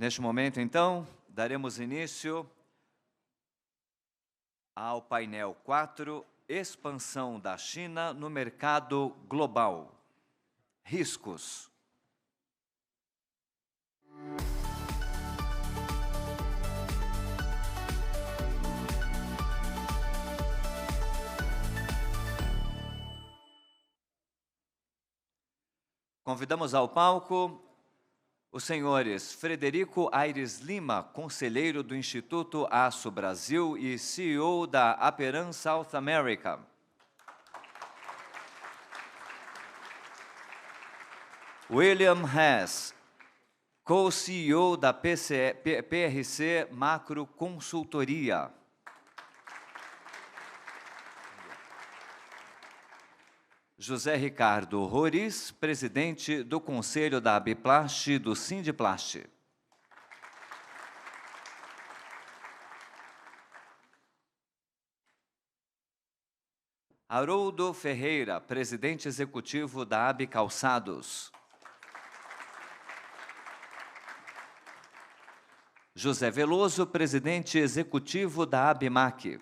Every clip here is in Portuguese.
Neste momento, então, daremos início ao painel 4, Expansão da China no mercado global. Riscos. Convidamos ao palco os senhores Frederico Aires Lima, conselheiro do Instituto Aço Brasil e CEO da Aperam South America. William Hess, co-CEO da PRC Macro Consultoria. José Ricardo Roriz, presidente do Conselho da Abiplast e do Sindiplast. Haroldo Ferreira, presidente executivo da AB Calçados. José Veloso, presidente executivo da ABMAC.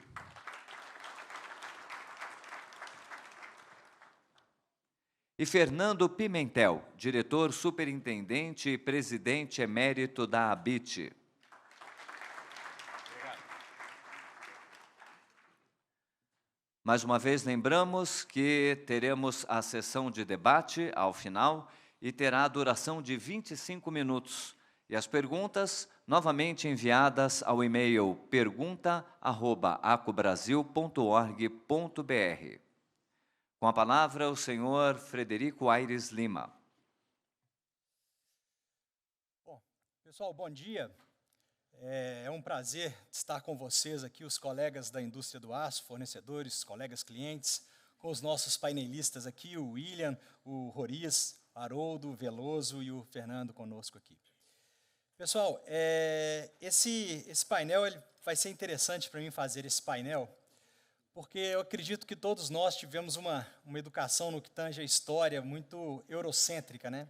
E Fernando Pimentel, diretor superintendente e presidente emérito da ABIT. Obrigado. Mais uma vez, lembramos que teremos a sessão de debate ao final e terá a duração de 25 minutos. E as perguntas, novamente enviadas ao e-mail pergunta@acobrasil.org.br. Com a palavra, o senhor Frederico Aires Lima. Bom, pessoal, bom dia. É um prazer estar com vocês aqui, os colegas da indústria do aço, fornecedores, colegas clientes, com os nossos painelistas aqui, o William, o Roriz, Haroldo, Veloso e o Fernando conosco aqui. Pessoal, esse painel vai ser interessante para mim fazer esse painel, porque eu acredito que todos nós tivemos uma educação no que tange a história muito eurocêntrica, né?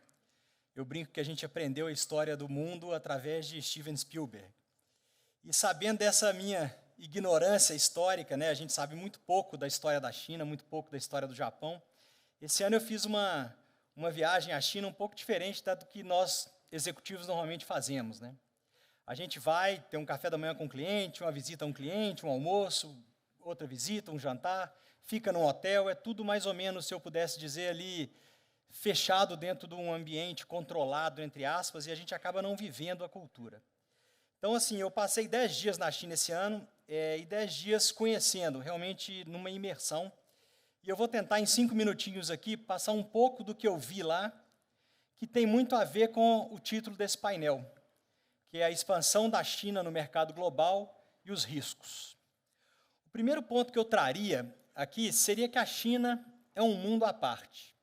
Eu brinco que a gente aprendeu a história do mundo através de Steven Spielberg. E sabendo dessa minha ignorância histórica, né, a gente sabe muito pouco da história da China, muito pouco da história do Japão. Esse ano eu fiz uma viagem à China um pouco diferente do que nós executivos normalmente fazemos, né? A gente vai ter um café da manhã com um cliente, uma visita a um cliente, um almoço, outra visita, um jantar, fica num hotel, é tudo mais ou menos, se eu pudesse dizer ali, fechado dentro de um ambiente controlado, entre aspas, e a gente acaba não vivendo a cultura. Então, assim, eu passei 10 dias na China esse ano, e 10 dias conhecendo, realmente numa imersão, e eu vou tentar, em 5 minutinhos aqui, passar um pouco do que eu vi lá, que tem muito a ver com o título desse painel, que é a expansão da China no mercado global e os riscos. O primeiro ponto que eu traria aqui seria que a China é um mundo à parte.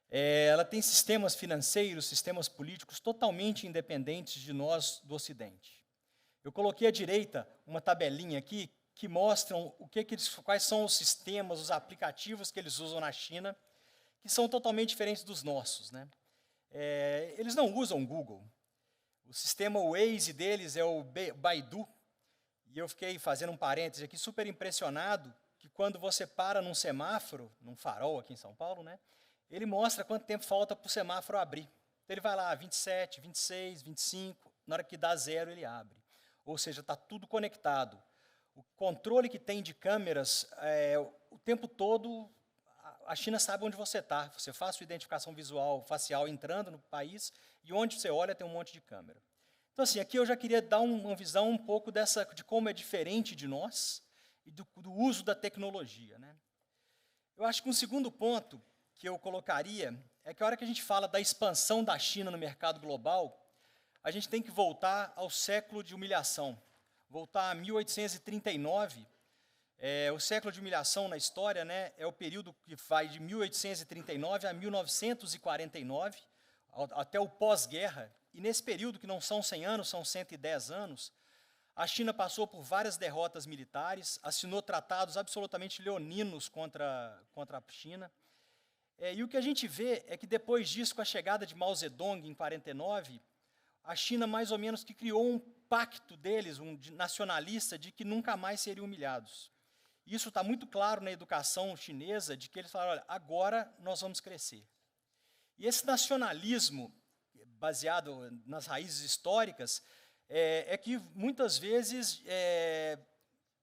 Ela tem sistemas financeiros, sistemas políticos totalmente independentes de nós do Ocidente. Eu coloquei à direita uma tabelinha aqui que mostram quais são os sistemas, os aplicativos que eles usam na China, que são totalmente diferentes dos nossos, né? Eles não usam Google. O sistema Waze deles é o Baidu. E eu fiquei fazendo um parêntese aqui, super impressionado, que quando você para num semáforo, num farol aqui em São Paulo, né, ele mostra quanto tempo falta para o semáforo abrir. Então, ele vai lá, 27, 26, 25, na hora que dá 0, ele abre. Ou seja, está tudo conectado. O controle que tem de câmeras, o tempo todo, a China sabe onde você está. Você faz sua identificação visual, facial, entrando no país, e onde você olha tem um monte de câmera. Então, assim, aqui eu já queria dar uma visão um pouco de como é diferente de nós e do uso da tecnologia, né? Eu acho que um segundo ponto que eu colocaria é que a hora que a gente fala da expansão da China no mercado global, a gente tem que voltar ao século de humilhação, voltar a 1839. O século de humilhação na história, né, é o período que vai de 1839 a 1949, até o pós-guerra. E nesse período, que não são 100 anos, são 110 anos, a China passou por várias derrotas militares, assinou tratados absolutamente leoninos contra a China. E o que a gente vê é que depois disso, com a chegada de Mao Zedong em 49, a China mais ou menos que criou um pacto deles, nacionalista, de que nunca mais seriam humilhados. Isso está muito claro na educação chinesa, de que eles falaram, olha, agora nós vamos crescer. E esse nacionalismo, baseado nas raízes históricas, é que muitas vezes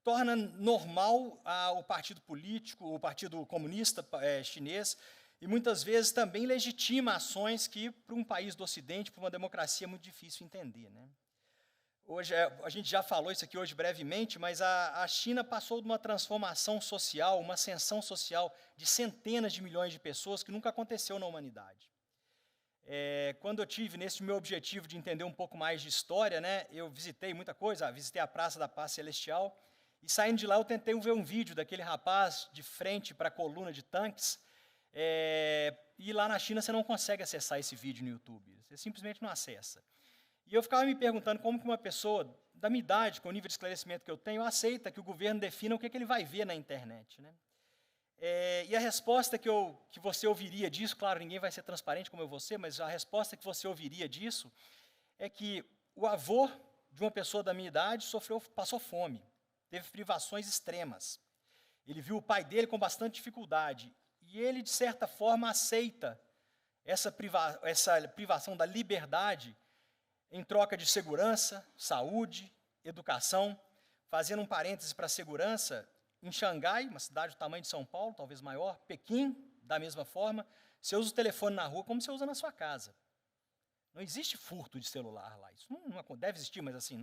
torna normal o partido político, o Partido Comunista Chinês, e muitas vezes também legitima ações que, para um país do Ocidente, para uma democracia, é muito difícil entender, né? Hoje, a gente já falou isso aqui hoje brevemente, mas a China passou de uma transformação social, uma ascensão social de centenas de milhões de pessoas que nunca aconteceu na humanidade. Quando eu tive nesse meu objetivo de entender um pouco mais de história, né, eu visitei muita coisa, visitei a Praça da Paz Celestial, e saindo de lá eu tentei ver um vídeo daquele rapaz de frente para a coluna de tanques, e lá na China você não consegue acessar esse vídeo no YouTube, você simplesmente não acessa. E eu ficava me perguntando como que uma pessoa da minha idade, com o nível de esclarecimento que eu tenho, aceita que o governo defina o que ele vai ver na internet, né? E a resposta que você ouviria disso, claro, ninguém vai ser transparente como eu vou ser, mas a resposta que você ouviria disso é que o avô de uma pessoa da minha idade passou fome, teve privações extremas. Ele viu o pai dele com bastante dificuldade, e ele, de certa forma, aceita essa privação da liberdade em troca de segurança, saúde, educação. Fazendo um parêntese para a segurança, em Xangai, uma cidade do tamanho de São Paulo, talvez maior, Pequim, da mesma forma, você usa o telefone na rua como você usa na sua casa. Não existe furto de celular lá. Isso não deve existir, mas assim,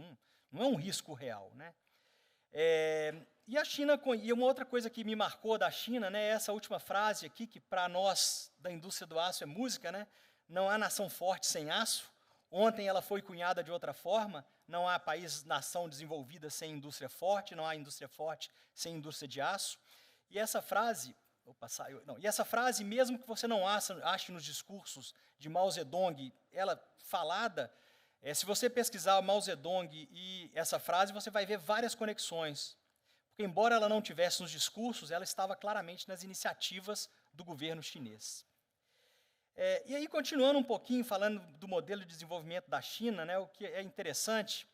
não é um risco real, né? E a China, e uma outra coisa que me marcou da China, né, é essa última frase aqui, que para nós da indústria do aço é música, né? Não há nação forte sem aço. Ontem ela foi cunhada de outra forma, não há nação desenvolvida sem indústria forte, não há indústria forte sem indústria de aço. E essa frase, mesmo que você não ache nos discursos de Mao Zedong, ela falada, se você pesquisar Mao Zedong e essa frase, você vai ver várias conexões. Porque, embora ela não tivesse nos discursos, ela estava claramente nas iniciativas do governo chinês. E aí, continuando um pouquinho, falando do modelo de desenvolvimento da China, né, o que é interessante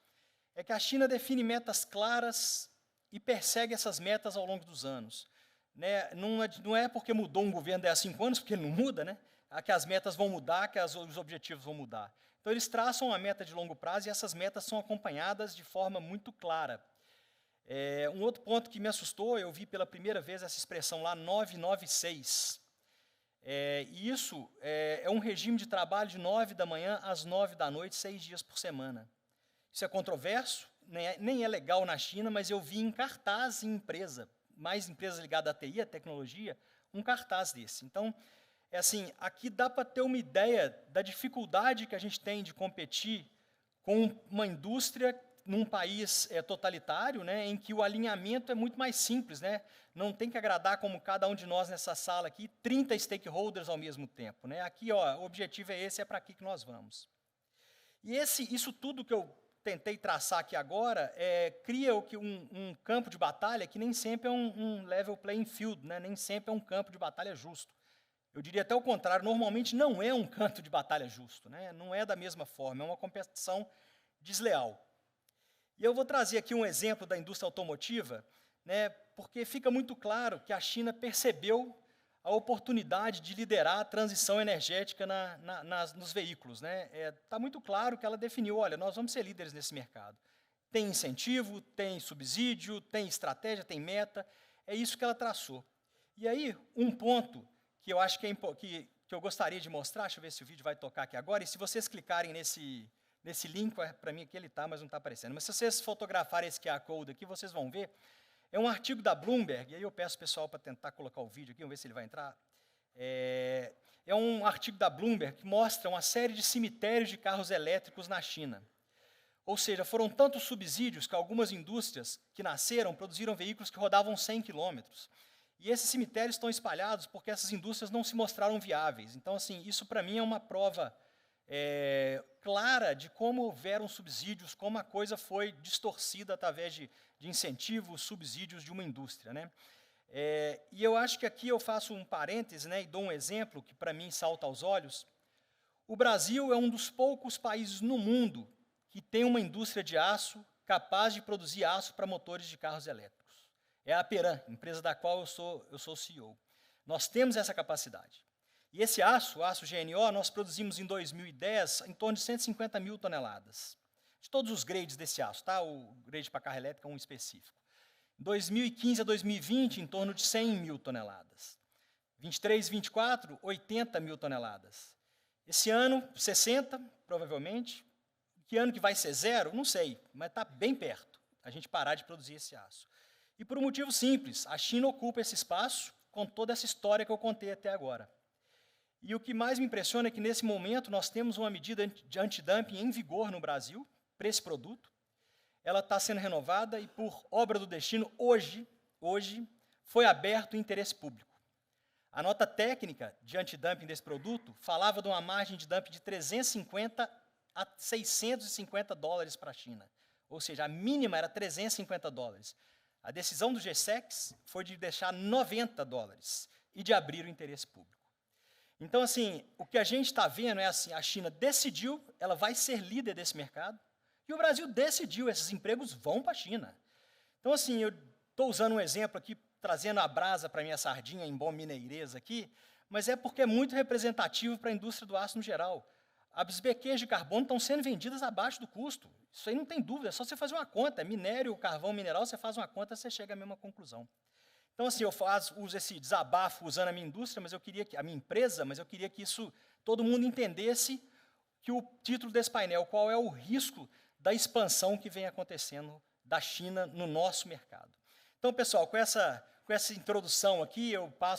é que a China define metas claras e persegue essas metas ao longo dos anos. Né, não é porque mudou um governo há 5 anos, porque ele não muda, né, que as metas vão mudar, que os objetivos vão mudar. Então, eles traçam uma meta de longo prazo e essas metas são acompanhadas de forma muito clara. Um outro ponto que me assustou, eu vi pela primeira vez essa expressão lá, 996. E isso é um regime de trabalho de 9 da manhã às 9 da noite, 6 dias por semana. Isso é controverso, nem é legal na China, mas eu vi em cartaz em empresa, mais empresas ligadas à TI, à tecnologia, um cartaz desse. Então, assim, aqui dá para ter uma ideia da dificuldade que a gente tem de competir com uma indústria num país totalitário, né, em que o alinhamento é muito mais simples, né? Não tem que agradar, como cada um de nós nessa sala aqui, 30 stakeholders ao mesmo tempo, né? Aqui, ó, o objetivo é esse, é para aqui que nós vamos. E isso tudo que eu tentei traçar aqui agora cria um campo de batalha que nem sempre é um level playing field, né? Nem sempre é um campo de batalha justo. Eu diria até o contrário, normalmente não é um campo de batalha justo, né? Não é da mesma forma, é uma competição desleal. E eu vou trazer aqui um exemplo da indústria automotiva, né, porque fica muito claro que a China percebeu a oportunidade de liderar a transição energética nos veículos. Está muito claro que ela definiu, olha, nós vamos ser líderes nesse mercado. Tem incentivo, tem subsídio, tem estratégia, tem meta, é isso que ela traçou. E aí, um ponto que eu acho que eu gostaria de mostrar, deixa eu ver se o vídeo vai tocar aqui agora, e se vocês clicarem nesse link, para mim aqui ele está, mas não está aparecendo. Mas se vocês fotografarem esse QR Code aqui, vocês vão ver. É um artigo da Bloomberg, e aí eu peço o pessoal para tentar colocar o vídeo aqui, vamos ver se ele vai entrar. É um artigo da Bloomberg que mostra uma série de cemitérios de carros elétricos na China. Ou seja, foram tantos subsídios que algumas indústrias que nasceram produziram veículos que rodavam 100 quilômetros. E esses cemitérios estão espalhados porque essas indústrias não se mostraram viáveis. Então, assim, isso para mim é uma prova clara de como houveram subsídios, como a coisa foi distorcida através de incentivos, subsídios de uma indústria, né? E eu acho que aqui eu faço um parêntese, né, e dou um exemplo que para mim salta aos olhos. O Brasil é um dos poucos países no mundo que tem uma indústria de aço capaz de produzir aço para motores de carros elétricos. É a Aperam, empresa da qual eu sou CEO. Nós temos essa capacidade. E esse aço, o aço GNO, nós produzimos em 2010 em torno de 150 mil toneladas. De todos os grades desse aço, tá? O grade para carro elétrico é um específico. Em 2015 a 2020, em torno de 100 mil toneladas. 23, 24, 80 mil toneladas. Esse ano, 60, provavelmente. Que ano que vai ser zero? Não sei, mas está bem perto a gente parar de produzir esse aço. E por um motivo simples, a China ocupa esse espaço com toda essa história que eu contei até agora. E o que mais me impressiona é que, nesse momento, nós temos uma medida de antidumping em vigor no Brasil para esse produto. Ela está sendo renovada e, por obra do destino, hoje foi aberto o interesse público. A nota técnica de antidumping desse produto falava de uma margem de dumping de 350 a 650 dólares para a China. Ou seja, a mínima era 350 dólares. A decisão do GSEX foi de deixar 90 dólares e de abrir o interesse público. Então, assim, o que a gente está vendo é assim, a China decidiu, ela vai ser líder desse mercado, e o Brasil decidiu, esses empregos vão para a China. Então, assim, eu estou usando um exemplo aqui, trazendo a brasa para a minha sardinha em bom mineirês aqui, mas é porque é muito representativo para a indústria do aço no geral. As BQs de carbono estão sendo vendidas abaixo do custo. Isso aí não tem dúvida, é só você fazer uma conta. Minério, carvão, mineral, você faz uma conta, você chega à mesma conclusão. Então, assim, eu uso esse desabafo usando a minha indústria, mas eu queria que a minha empresa, mas eu queria que isso todo mundo entendesse que o título desse painel, qual é o risco da expansão que vem acontecendo da China no nosso mercado. Então, pessoal, com essa introdução aqui,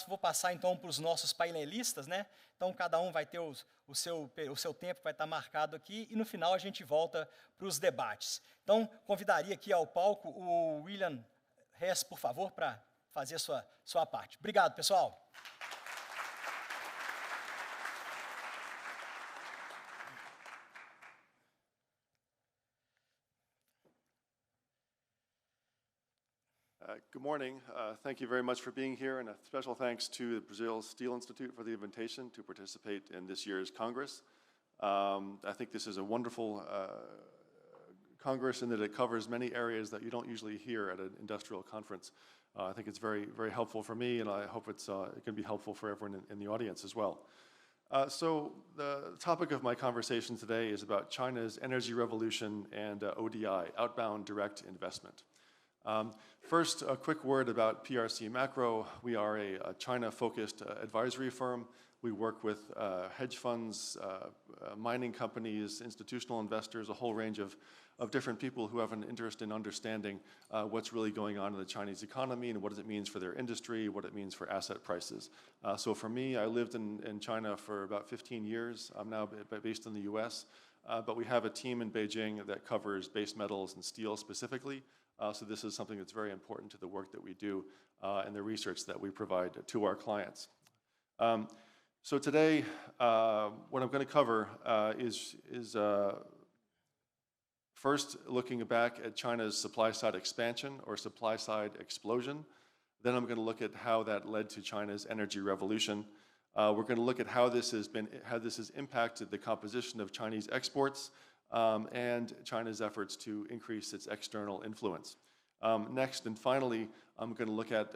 vou passar então para os nossos painelistas, né? Então, cada um vai ter o seu tempo, vai estar marcado aqui, e no final a gente volta para os debates. Então, convidaria aqui ao palco o William Hess, por favor, para fazer a sua parte. Obrigado, pessoal. Good morning. Thank you very much for being here, and a special thanks to the Brazil Steel Institute for the invitation to participate in this year's Congress. I think this is a wonderful Congress in that it covers many areas that you don't usually hear at an industrial conference. I think it's very, very helpful for me, and I hope it can be helpful for everyone in the audience as well. So the topic of my conversation today is about China's energy revolution and ODI, outbound direct investment. First, a quick word about PRC Macro. We are a China-focused advisory firm. We work with hedge funds, mining companies, institutional investors, a whole range of different people who have an interest in understanding what's really going on in the Chinese economy and what it means for their industry, what it means for asset prices. So for me, I lived in China for about 15 years. I'm now based in the US, but we have a team in Beijing that covers base metals and steel specifically. So this is something that's very important to the work that we do and the research that we provide to our clients. So today, what I'm going to cover is first looking back at China's supply-side expansion or supply-side explosion. Then I'm going to look at how that led to China's energy revolution. We're going to look at how this has impacted the composition of Chinese exports and China's efforts to increase its external influence. Next and finally, I'm going to look at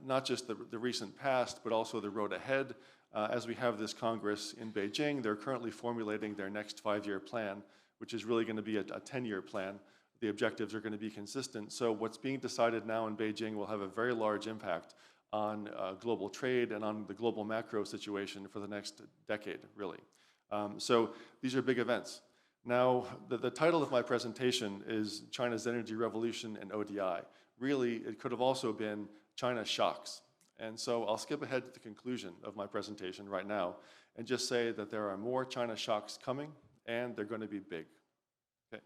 not just the recent past, but also the road ahead. As we have this Congress in Beijing, they're currently formulating their next 5-year plan, which is really going to be a 10-year plan. The objectives are going to be consistent. So what's being decided now in Beijing will have a very large impact on global trade and on the global macro situation for the next decade, really. So these are big events. Now, the title of my presentation is China's Energy Revolution and ODI. Really, it could have also been China Shocks. And so I'll skip ahead to the conclusion of my presentation right now and just say that there are more China shocks coming, and they're going to be big. Okay.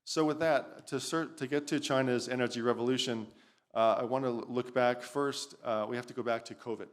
So with that, to get to China's energy revolution, I want to look back first. We have to go back to COVID.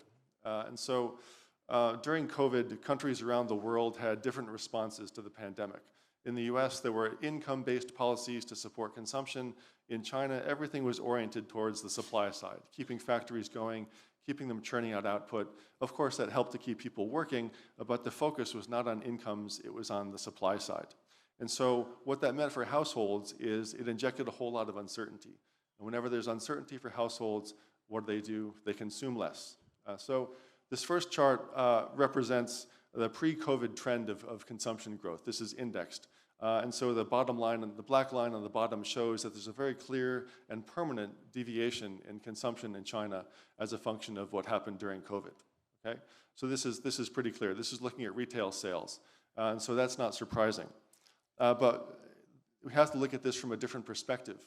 During COVID, countries around the world had different responses to the pandemic. In the US, there were income-based policies to support consumption. In China, everything was oriented towards the supply side, keeping factories going, keeping them churning out output. Of course, that helped to keep people working, but the focus was not on incomes, it was on the supply side. And so what that meant for households is it injected a whole lot of uncertainty. And whenever there's uncertainty for households, what do? They consume less. So this first chart represents the pre-COVID trend of consumption growth. This is indexed. And so the bottom line, the black line on the bottom shows that there's a very clear and permanent deviation in consumption in China as a function of what happened during COVID. Okay? So this is pretty clear. This is looking at retail sales. And so that's not surprising. But we have to look at this from a different perspective.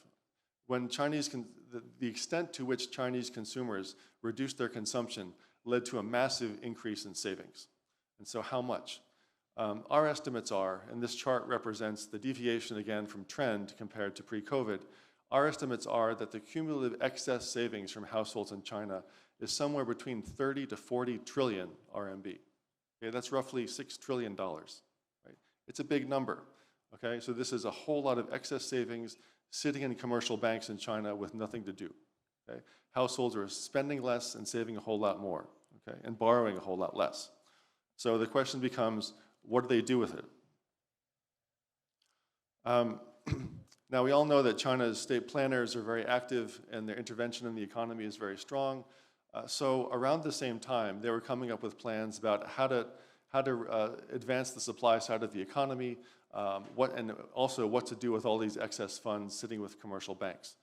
When the extent to which Chinese consumers reduced their consumption led to a massive increase in savings. And so how much? Our estimates are, and this chart represents the deviation again from trend compared to pre-COVID, our estimates are that the cumulative excess savings from households in China is somewhere between 30 to 40 trillion RMB. Okay, that's roughly $6 trillion. Right? It's a big number. Okay, so this is a whole lot of excess savings sitting in commercial banks in China with nothing to do. Okay? Households are spending less and saving a whole lot more, okay, and borrowing a whole lot less. So the question becomes, what do they do with it? Now, we all know that China's state planners are very active and their intervention in the economy is very strong. So around the same time, they were coming up with plans about how to advance the supply side of the economy, and also what to do with all these excess funds sitting with commercial banks.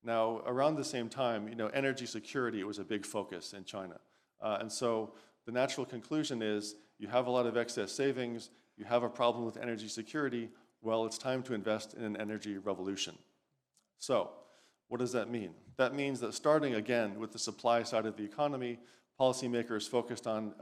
Now, around the same time, energy security was a big focus in China. And so the natural conclusion is you have a lot of excess savings, you have a problem with energy security, well, it's time to invest in an energy revolution. So what does that mean? That means that starting again with the supply side of the economy, policymakers focused on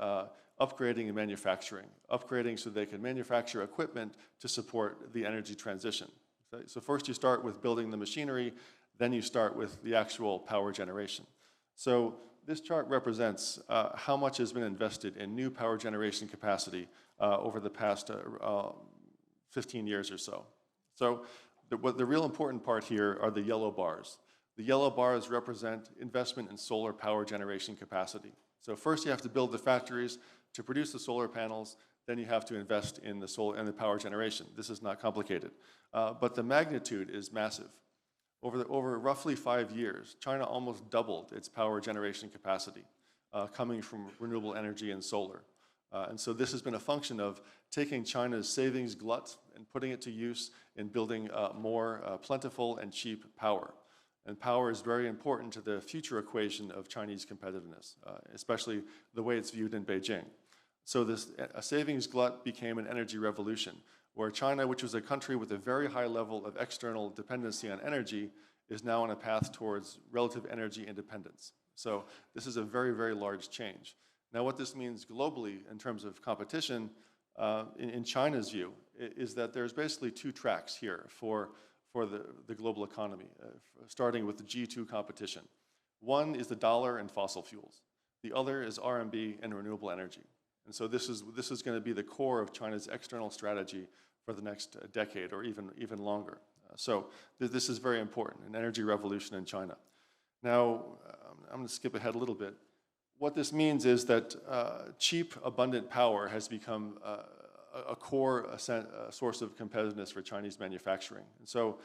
upgrading and manufacturing, upgrading so they can manufacture equipment to support the energy transition. Okay? So first you start with building the machinery, then you start with the actual power generation. So this chart represents how much has been invested in new power generation capacity over the past 15 years or so. So the real important part here are the yellow bars. The yellow bars represent investment in solar power generation capacity. So first you have to build the factories to produce the solar panels, then you have to invest in the solar and the power generation. This is not complicated, but the magnitude is massive. Over roughly 5 years, China almost doubled its power generation capacity coming from renewable energy and solar. And so this has been a function of taking China's savings glut and putting it to use in building more plentiful and cheap power. And power is very important to the future equation of Chinese competitiveness, especially the way it's viewed in Beijing. So a savings glut became an energy revolution, where China, which was a country with a very high level of external dependency on energy, is now on a path towards relative energy independence. So this is a very, very large change. Now what this means globally in terms of competition, in China's view, is that there's basically two tracks here for the global economy, starting with the G2 competition. One is the dollar and fossil fuels. The other is RMB and renewable energy. And so this is going to be the core of China's external strategy for the next decade or even longer. So this is very important, an energy revolution in China. Now, I'm going to skip ahead a little bit. What this means is that cheap, abundant power has become a core source of competitiveness for Chinese manufacturing. And so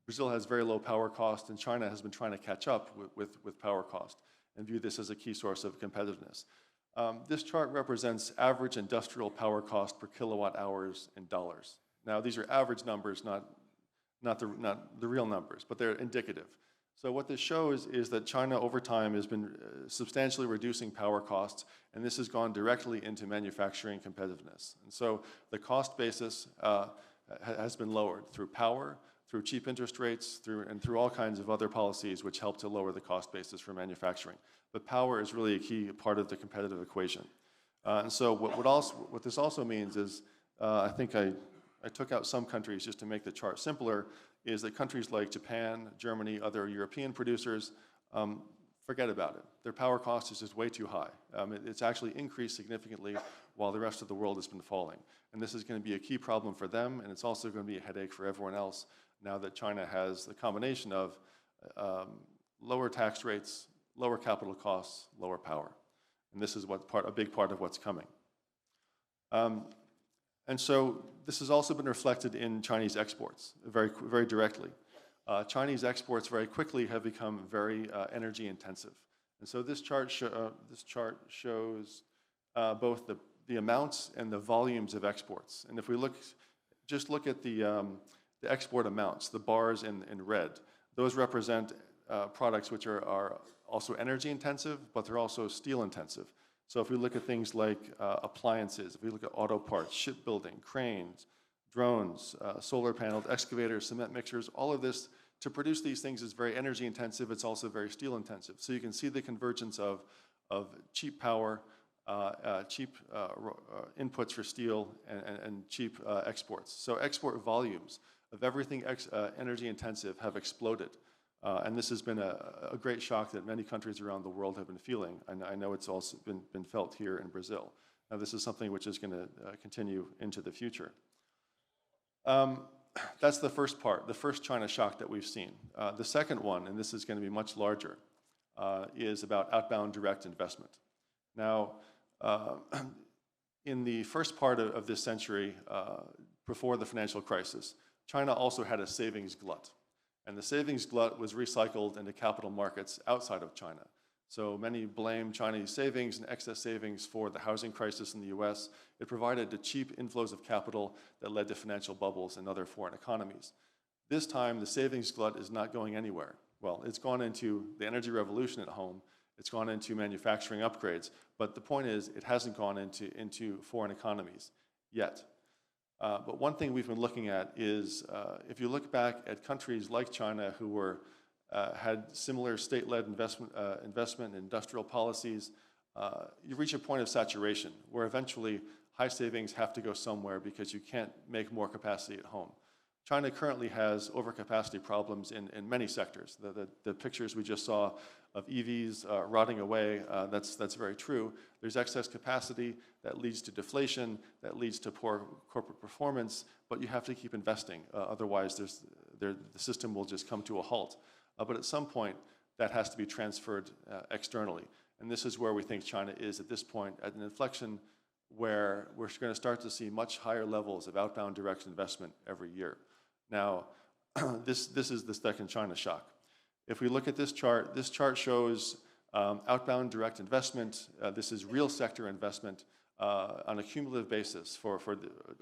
Brazil has very low power cost, and China has been trying to catch up with power cost and view this as a key source of competitiveness. This chart represents average industrial power cost per kilowatt hours in dollars. Now, these are average numbers, not the real numbers, but they're indicative. So what this shows is that China over time has been substantially reducing power costs, and this has gone directly into manufacturing competitiveness. And so the cost basis has been lowered through power, through cheap interest rates, through all kinds of other policies which help to lower the cost basis for manufacturing. But power is really a key part of the competitive equation. And so what this also means is, I think I took out some countries just to make the chart simpler, is that countries like Japan, Germany, other European producers, forget about it. Their power cost is just way too high. It's actually increased significantly while the rest of the world has been falling. And this is going to be a key problem for them, and it's also going to be a headache for everyone else now that China has the combination of lower tax rates, lower capital costs, lower power. And this is a big part of what's coming. And so this has also been reflected in Chinese exports very, very directly. Chinese exports very quickly have become very energy intensive. And so this chart shows both the amounts and the volumes of exports. And if we just look at the export amounts, the bars in red, those represent products which are also energy intensive, but they're also steel intensive. So if we look at things like appliances, if we look at auto parts, shipbuilding, cranes, drones, solar panels, excavators, cement mixers, all of this, to produce these things is very energy intensive. It's also very steel intensive. So you can see the convergence of cheap power, cheap inputs for steel, and cheap exports. So export volumes of everything energy intensive have exploded. And this has been a great shock that many countries around the world have been feeling. And I know it's also been felt here in Brazil. Now, this is something which is going to continue into the future. That's the first part, the first China shock that we've seen. The second one, and this is going to be much larger, is about outbound direct investment. Now, in the first part of this century, before the financial crisis, China also had a savings glut. And the savings glut was recycled into capital markets outside of China. So many blame Chinese savings and excess savings for the housing crisis in the US. It provided the cheap inflows of capital that led to financial bubbles in other foreign economies. This time, the savings glut is not going anywhere. Well, it's gone into the energy revolution at home. It's gone into manufacturing upgrades. But the point is, it hasn't gone into foreign economies yet. But one thing we've been looking at is, if you look back at countries like China who had similar state-led investment and industrial policies, you reach a point of saturation where eventually high savings have to go somewhere because you can't make more capacity at home. China currently has overcapacity problems in many sectors. The pictures we just saw of EVs rotting away, that's very true. There's excess capacity that leads to deflation, that leads to poor corporate performance, but you have to keep investing. Otherwise, the system will just come to a halt. But at some point, that has to be transferred externally. And this is where we think China is at this point, at an inflection where we're going to start to see much higher levels of outbound direct investment every year. Now, this is the second China shock. If we look at this chart shows outbound direct investment. This is real sector investment on a cumulative basis for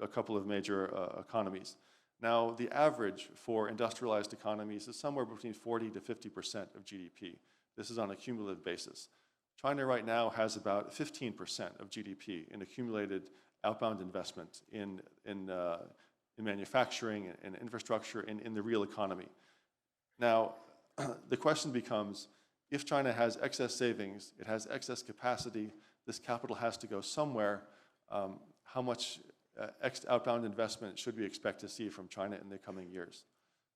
a couple of major economies. Now, the average for industrialized economies is somewhere between 40 to 50% of GDP. This is on a cumulative basis. China right now has about 15% of GDP in accumulated outbound investment in manufacturing and infrastructure in the real economy. Now, the question becomes, if China has excess savings, it has excess capacity, this capital has to go somewhere, how much outbound investment should we expect to see from China in the coming years?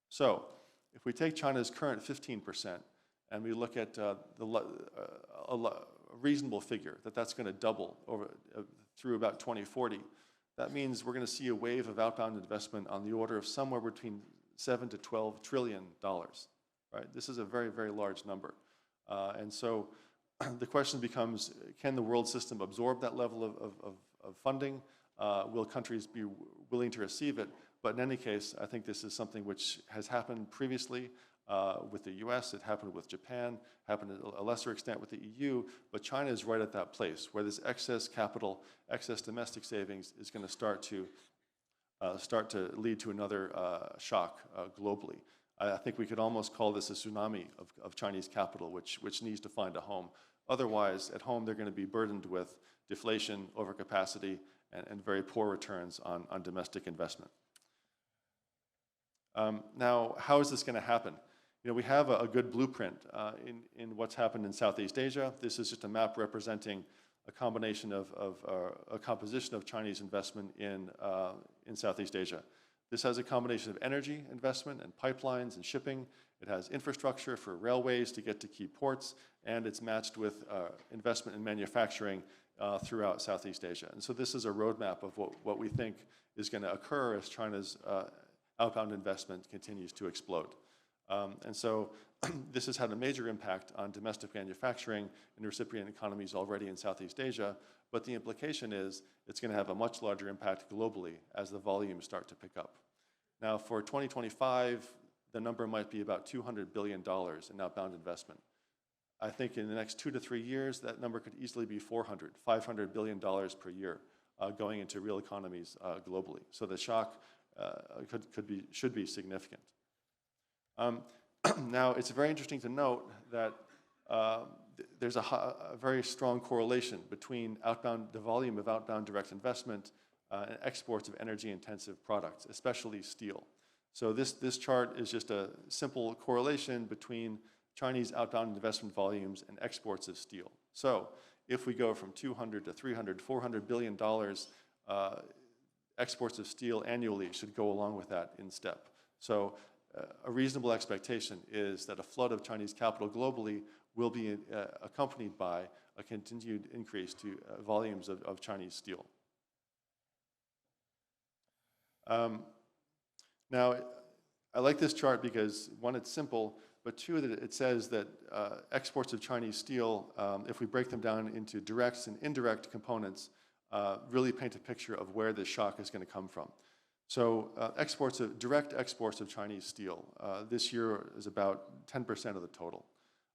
So, if we take China's current 15% and we look at a reasonable figure, that's going to double through about 2040, that means we're going to see a wave of outbound investment on the order of somewhere between $7 to $12 trillion. Right? This is a very, very large number. And so the question becomes, can the world system absorb that level of funding? Will countries be willing to receive it? But in any case, I think this is something which has happened previously with the US, it happened with Japan, happened to a lesser extent with the EU, but China is right at that place where this excess capital, excess domestic savings is going to start to lead to another shock globally. I think we could almost call this a tsunami of Chinese capital, which needs to find a home. Otherwise, at home, they're going to be burdened with deflation, overcapacity, and very poor returns on domestic investment. Now, how is this going to happen? You know, we have a good blueprint in what's happened in Southeast Asia. This is just a map representing a combination of a composition of Chinese investment in Southeast Asia. This has a combination of energy investment and pipelines and shipping. It has infrastructure for railways to get to key ports, and it's matched with investment in manufacturing throughout Southeast Asia. And so this is a roadmap of what we think is going to occur as China's outbound investment continues to explode. And so this has had a major impact on domestic manufacturing in recipient economies already in Southeast Asia, but the implication is it's going to have a much larger impact globally as the volumes start to pick up. Now, for 2025, the number might be about $200 billion in outbound investment. I think in the next 2 to 3 years, that number could easily be $500 billion per year going into real economies globally. So the shock should be significant. Now, it's very interesting to note that there's a very strong correlation between the volume of outbound direct investment and exports of energy-intensive products, especially steel. So this chart is just a simple correlation between Chinese outbound investment volumes and exports of steel. So if we go from $200 to $300, $400 billion, exports of steel annually should go along with that in step. So a reasonable expectation is that a flood of Chinese capital globally will be accompanied by a continued increase to volumes of Chinese steel. Now, I like this chart because, one, it's simple, but two, that it says that exports of Chinese steel, if we break them down into direct and indirect components, really paint a picture of where this shock is going to come from. So direct exports of Chinese steel this year is about 10% of the total.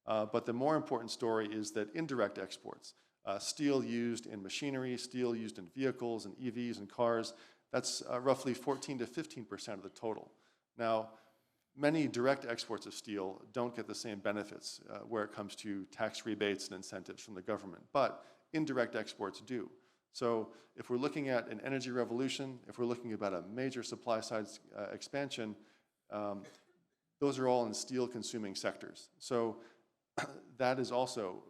But the more important story is that indirect exports, steel used in machinery, steel used in vehicles and EVs and cars, that's roughly 14 to 15% of the total. Now, many direct exports of steel don't get the same benefits where it comes to tax rebates and incentives from the government, but indirect exports do. So if we're looking at an energy revolution, if we're looking about a major supply side expansion, those are all in steel-consuming sectors. So that is also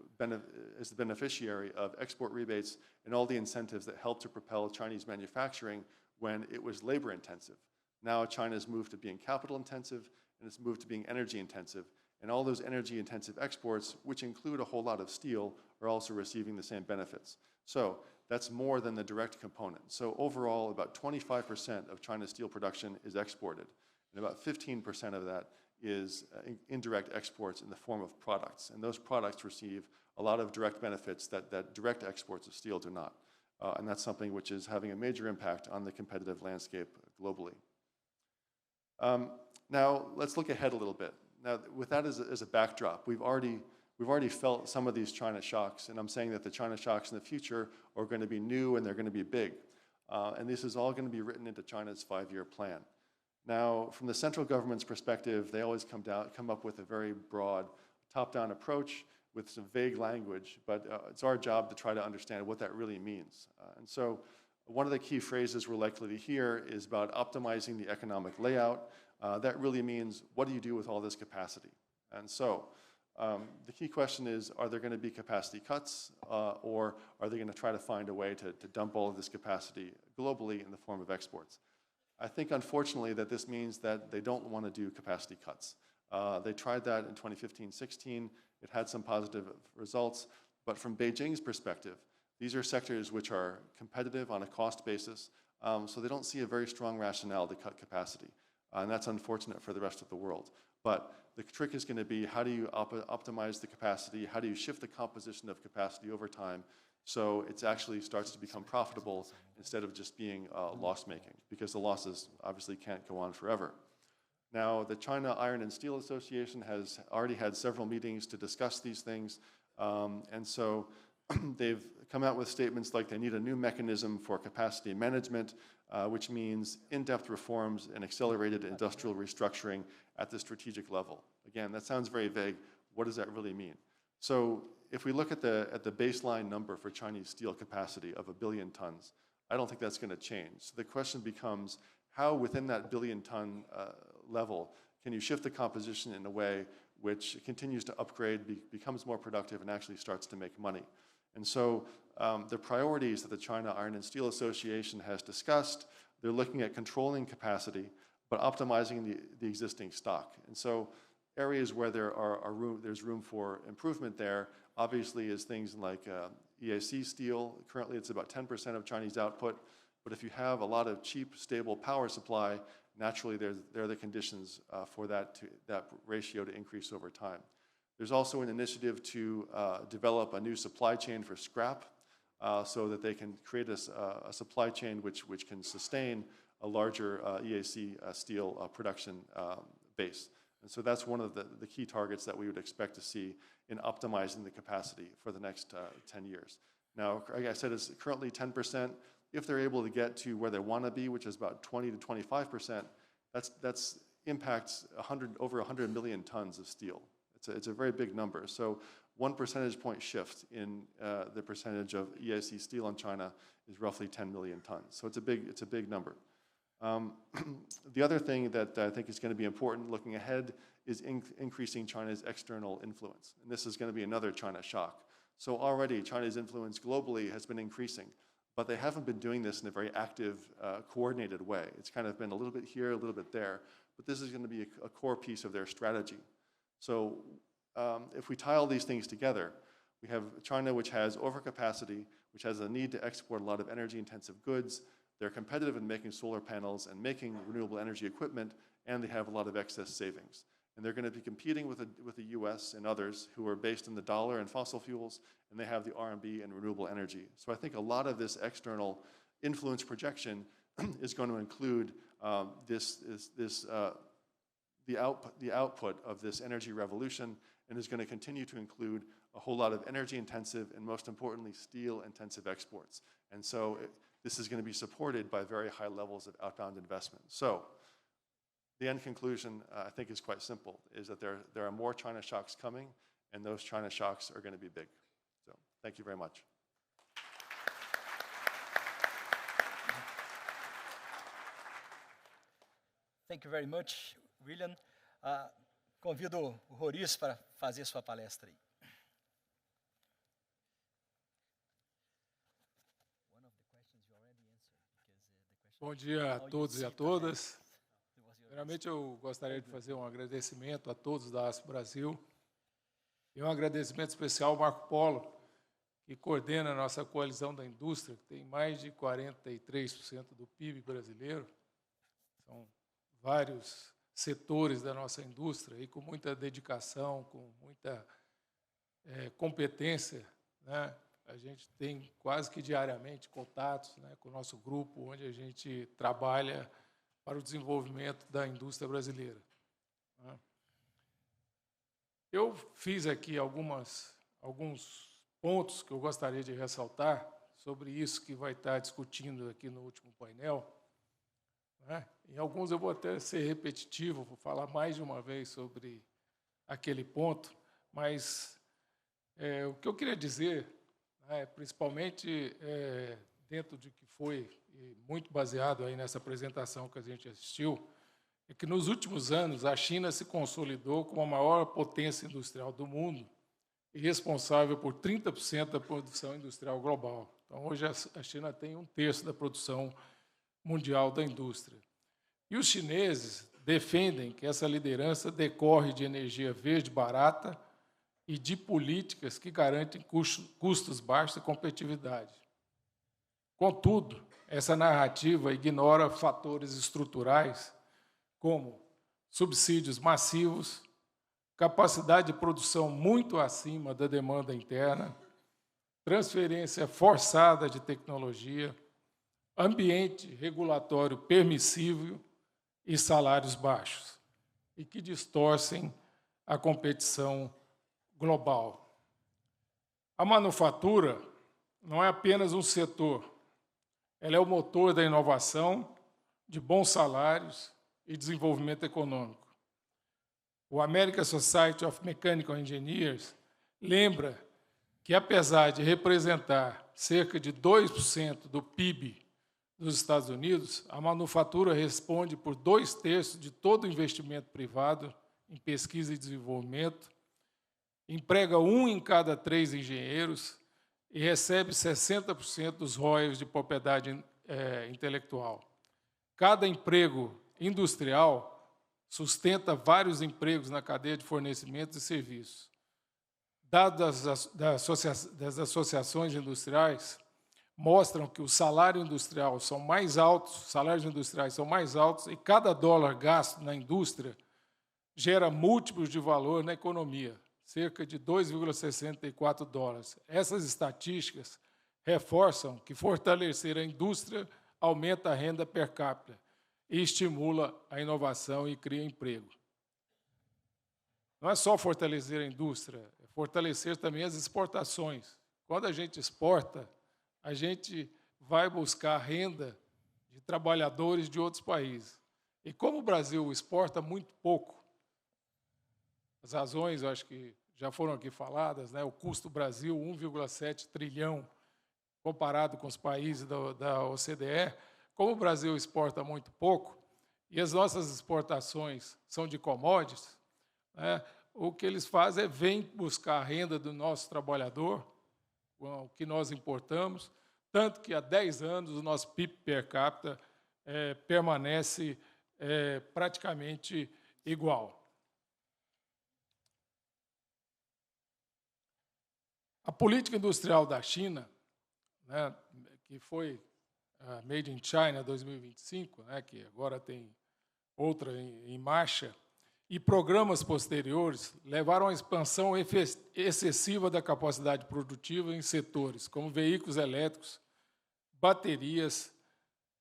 is the beneficiary of export rebates and all the incentives that help to propel Chinese manufacturing when it was labor-intensive. Now China's moved to being capital-intensive, and it's moved to being energy-intensive. And all those energy-intensive exports, which include a whole lot of steel, are also receiving the same benefits. So that's more than the direct component. So overall, about 25% of China's steel production is exported, and about 15% of that is indirect exports in the form of products. And those products receive a lot of direct benefits that direct exports of steel do not. And that's something which is having a major impact on the competitive landscape globally. Now, let's look ahead a little bit. Now, with that as a backdrop, we've already felt some of these China shocks, and I'm saying that the China shocks in the future are going to be new and they're going to be big. And this is all going to be written into China's 5-year plan. Now, from the central government's perspective, they always come up with a very broad top-down approach with some vague language, but it's our job to try to understand what that really means. And so one of the key phrases we're likely to hear is about optimizing the economic layout. That really means, what do you do with all this capacity? And so the key question is, are there going to be capacity cuts, or are they going to try to find a way to dump all of this capacity globally in the form of exports? I think, unfortunately, that this means that they don't want to do capacity cuts. They tried that in 2015-16. It had some positive results. But from Beijing's perspective, these are sectors which are competitive on a cost basis, so they don't see a very strong rationale to cut capacity. And that's unfortunate for the rest of the world. But the trick is going to be, how do you optimize the capacity? How do you shift the composition of capacity over time so it actually starts to become profitable instead of just being loss-making? Because the losses obviously can't go on forever. Now, the China Iron and Steel Association has already had several meetings to discuss these things. And so they've come out with statements like they need a new mechanism for capacity management, which means in-depth reforms and accelerated industrial restructuring at the strategic level. Again, that sounds very vague. What does that really mean? So if we look at the baseline number for Chinese steel capacity of 1 billion tons, I don't think that's going to change. So the question becomes, how within that billion-ton level can you shift the composition in a way which continues to upgrade, becomes more productive, and actually starts to make money? And so the priorities that the China Iron and Steel Association has discussed, they're looking at controlling capacity, but optimizing the existing stock. And so areas where there's room for improvement there, obviously, is things like EAC steel. Currently, it's about 10% of Chinese output. But if you have a lot of cheap, stable power supply, naturally there are the conditions for that ratio to increase over time. There's also an initiative to develop a new supply chain for scrap so that they can create a supply chain which can sustain a larger EAC steel production base. And so that's one of the key targets that we would expect to see in optimizing the capacity for the next 10 years. Now, like I said, it's currently 10%. If they're able to get to where they want to be, which is about 20 to 25%, that's impacts over 100 million tons of steel. It's a very big number. So 1 percentage point shift in the percentage of EAC steel in China is roughly 10 million tons. So it's a big number. The other thing that I think is going to be important looking ahead is increasing China's external influence. And this is going to be another China shock. So already China's influence globally has been increasing, but they haven't been doing this in a very active, coordinated way. It's kind of been a little bit here, a little bit there, but this is going to be a core piece of their strategy. So if we tie all these things together, we have China, which has overcapacity, which has a need to export a lot of energy-intensive goods. They're competitive in making solar panels and making renewable energy equipment, and they have a lot of excess savings. And they're going to be competing with the US and others who are based in the dollar and fossil fuels, and they have the RMB and renewable energy. So I think a lot of this external influence projection is going to include the output of this energy revolution, and is going to continue to include a whole lot of energy-intensive and, most importantly, steel-intensive exports. And so this is going to be supported by very high levels of outbound investment. So the end conclusion, I think, is quite simple, is that there are more China shocks coming, and those China shocks are going to be big. So thank you very much. Thank you very much, William. Convido o Roriz para fazer sua palestra aí. Bom dia a todos e a todas. Primeiramente, eu gostaria de fazer um agradecimento a todos da ASFO Brasil e um agradecimento especial ao Marco Polo, que coordena a nossa coalizão da indústria, que tem mais de 43% do PIB brasileiro. São vários setores da nossa indústria e com muita dedicação, com muita competência, né? A gente tem quase que diariamente contatos, né, com o nosso grupo, onde a gente trabalha para o desenvolvimento da indústria brasileira. Eu fiz aqui alguns pontos que eu gostaria de ressaltar sobre isso que vai estar discutindo aqui no último painel. Em alguns eu vou até ser repetitivo, vou falar mais de uma vez sobre aquele ponto, mas o que eu queria dizer, principalmente dentro de que foi muito baseado aí nessa apresentação que a gente assistiu, é que nos últimos anos a China se consolidou como a maior potência industrial do mundo e responsável por 30% da produção industrial global. Então, hoje a China tem 1/3 da produção mundial da indústria. E os chineses defendem que essa liderança decorre de energia verde barata e de políticas que garantem custos baixos e competitividade. Contudo, essa narrativa ignora fatores estruturais como subsídios massivos, capacidade de produção muito acima da demanda interna, transferência forçada de tecnologia, ambiente regulatório permissível e salários baixos, e que distorcem a competição global. A manufatura não é apenas um setor, ela é o motor da inovação, de bons salários e desenvolvimento econômico. O American Society of Mechanical Engineers lembra que, apesar de representar cerca de 2% do PIB dos Estados Unidos, a manufatura responde por 2/3 de todo o investimento privado em pesquisa e desenvolvimento, emprega 1 em cada 3 engenheiros e recebe 60% dos royalties de propriedade intelectual. Cada emprego industrial sustenta vários empregos na cadeia de fornecimento de serviços. Dados das associações industriais, mostram que os salários industriais são mais altos, e cada dólar gasto na indústria gera múltiplos de valor na economia, cerca de 2,64 dólares. Essas estatísticas reforçam que fortalecer a indústria aumenta a renda per capita e estimula a inovação e cria emprego. Não é só fortalecer a indústria, é fortalecer também as exportações. Quando a gente exporta, a gente vai buscar renda de trabalhadores de outros países. E como o Brasil exporta muito pouco, as razões, eu acho que já foram aqui faladas, né? O custo do Brasil, 1,7 trilhão, comparado com os países da OCDE, como o Brasil exporta muito pouco, e as nossas exportações são de commodities, né? O que eles fazem é vêm buscar a renda do nosso trabalhador, o que nós importamos, tanto que há 10 anos o nosso PIB per capita permanece praticamente igual. A política industrial da China, né, que foi a Made in China 2025, né, que agora tem outra em marcha, e programas posteriores levaram à expansão excessiva da capacidade produtiva em setores como veículos elétricos, baterias,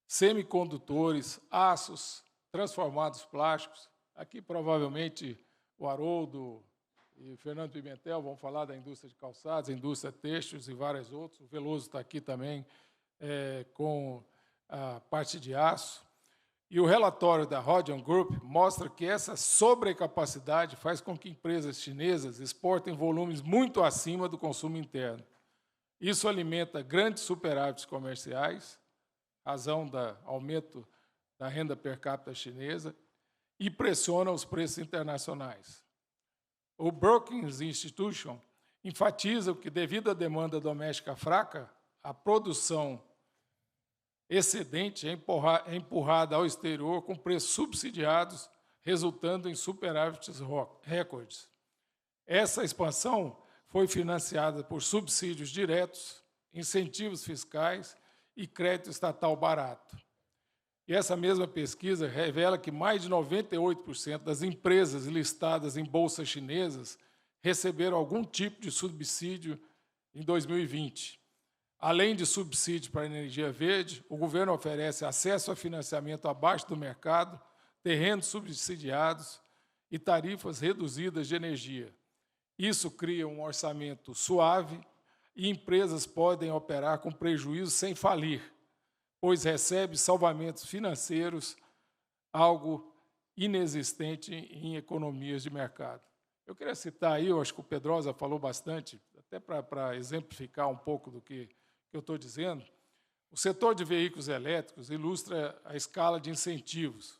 semicondutores, aços, transformados plásticos. Aqui, provavelmente, o Haroldo e o Fernando Pimentel vão falar da indústria de calçados, indústria têxtil e vários outros. O Veloso está aqui também com a parte de aço. E o relatório da Rodion Group mostra que essa sobrecapacidade faz com que empresas chinesas exportem volumes muito acima do consumo interno. Isso alimenta grandes superávites comerciais, razão do aumento da renda per capita chinesa, e pressiona os preços internacionais. O Brookings Institution enfatiza que, devido à demanda doméstica fraca, a produção excedente é empurrada ao exterior com preços subsidiados, resultando em superávites recordes. Essa expansão foi financiada por subsídios diretos, incentivos fiscais e crédito estatal barato. E essa mesma pesquisa revela que mais de 98% das empresas listadas em bolsas chinesas receberam algum tipo de subsídio em 2020. Além de subsídios para a energia verde, o governo oferece acesso a financiamento abaixo do mercado, terrenos subsidiados e tarifas reduzidas de energia. Isso cria um orçamento suave e empresas podem operar com prejuízo sem falir, pois recebe salvamentos financeiros, algo inexistente em economias de mercado. Eu queria citar aí, eu acho que o Pedrosa falou bastante, até para exemplificar um pouco do que eu estou dizendo, o setor de veículos elétricos ilustra a escala de incentivos.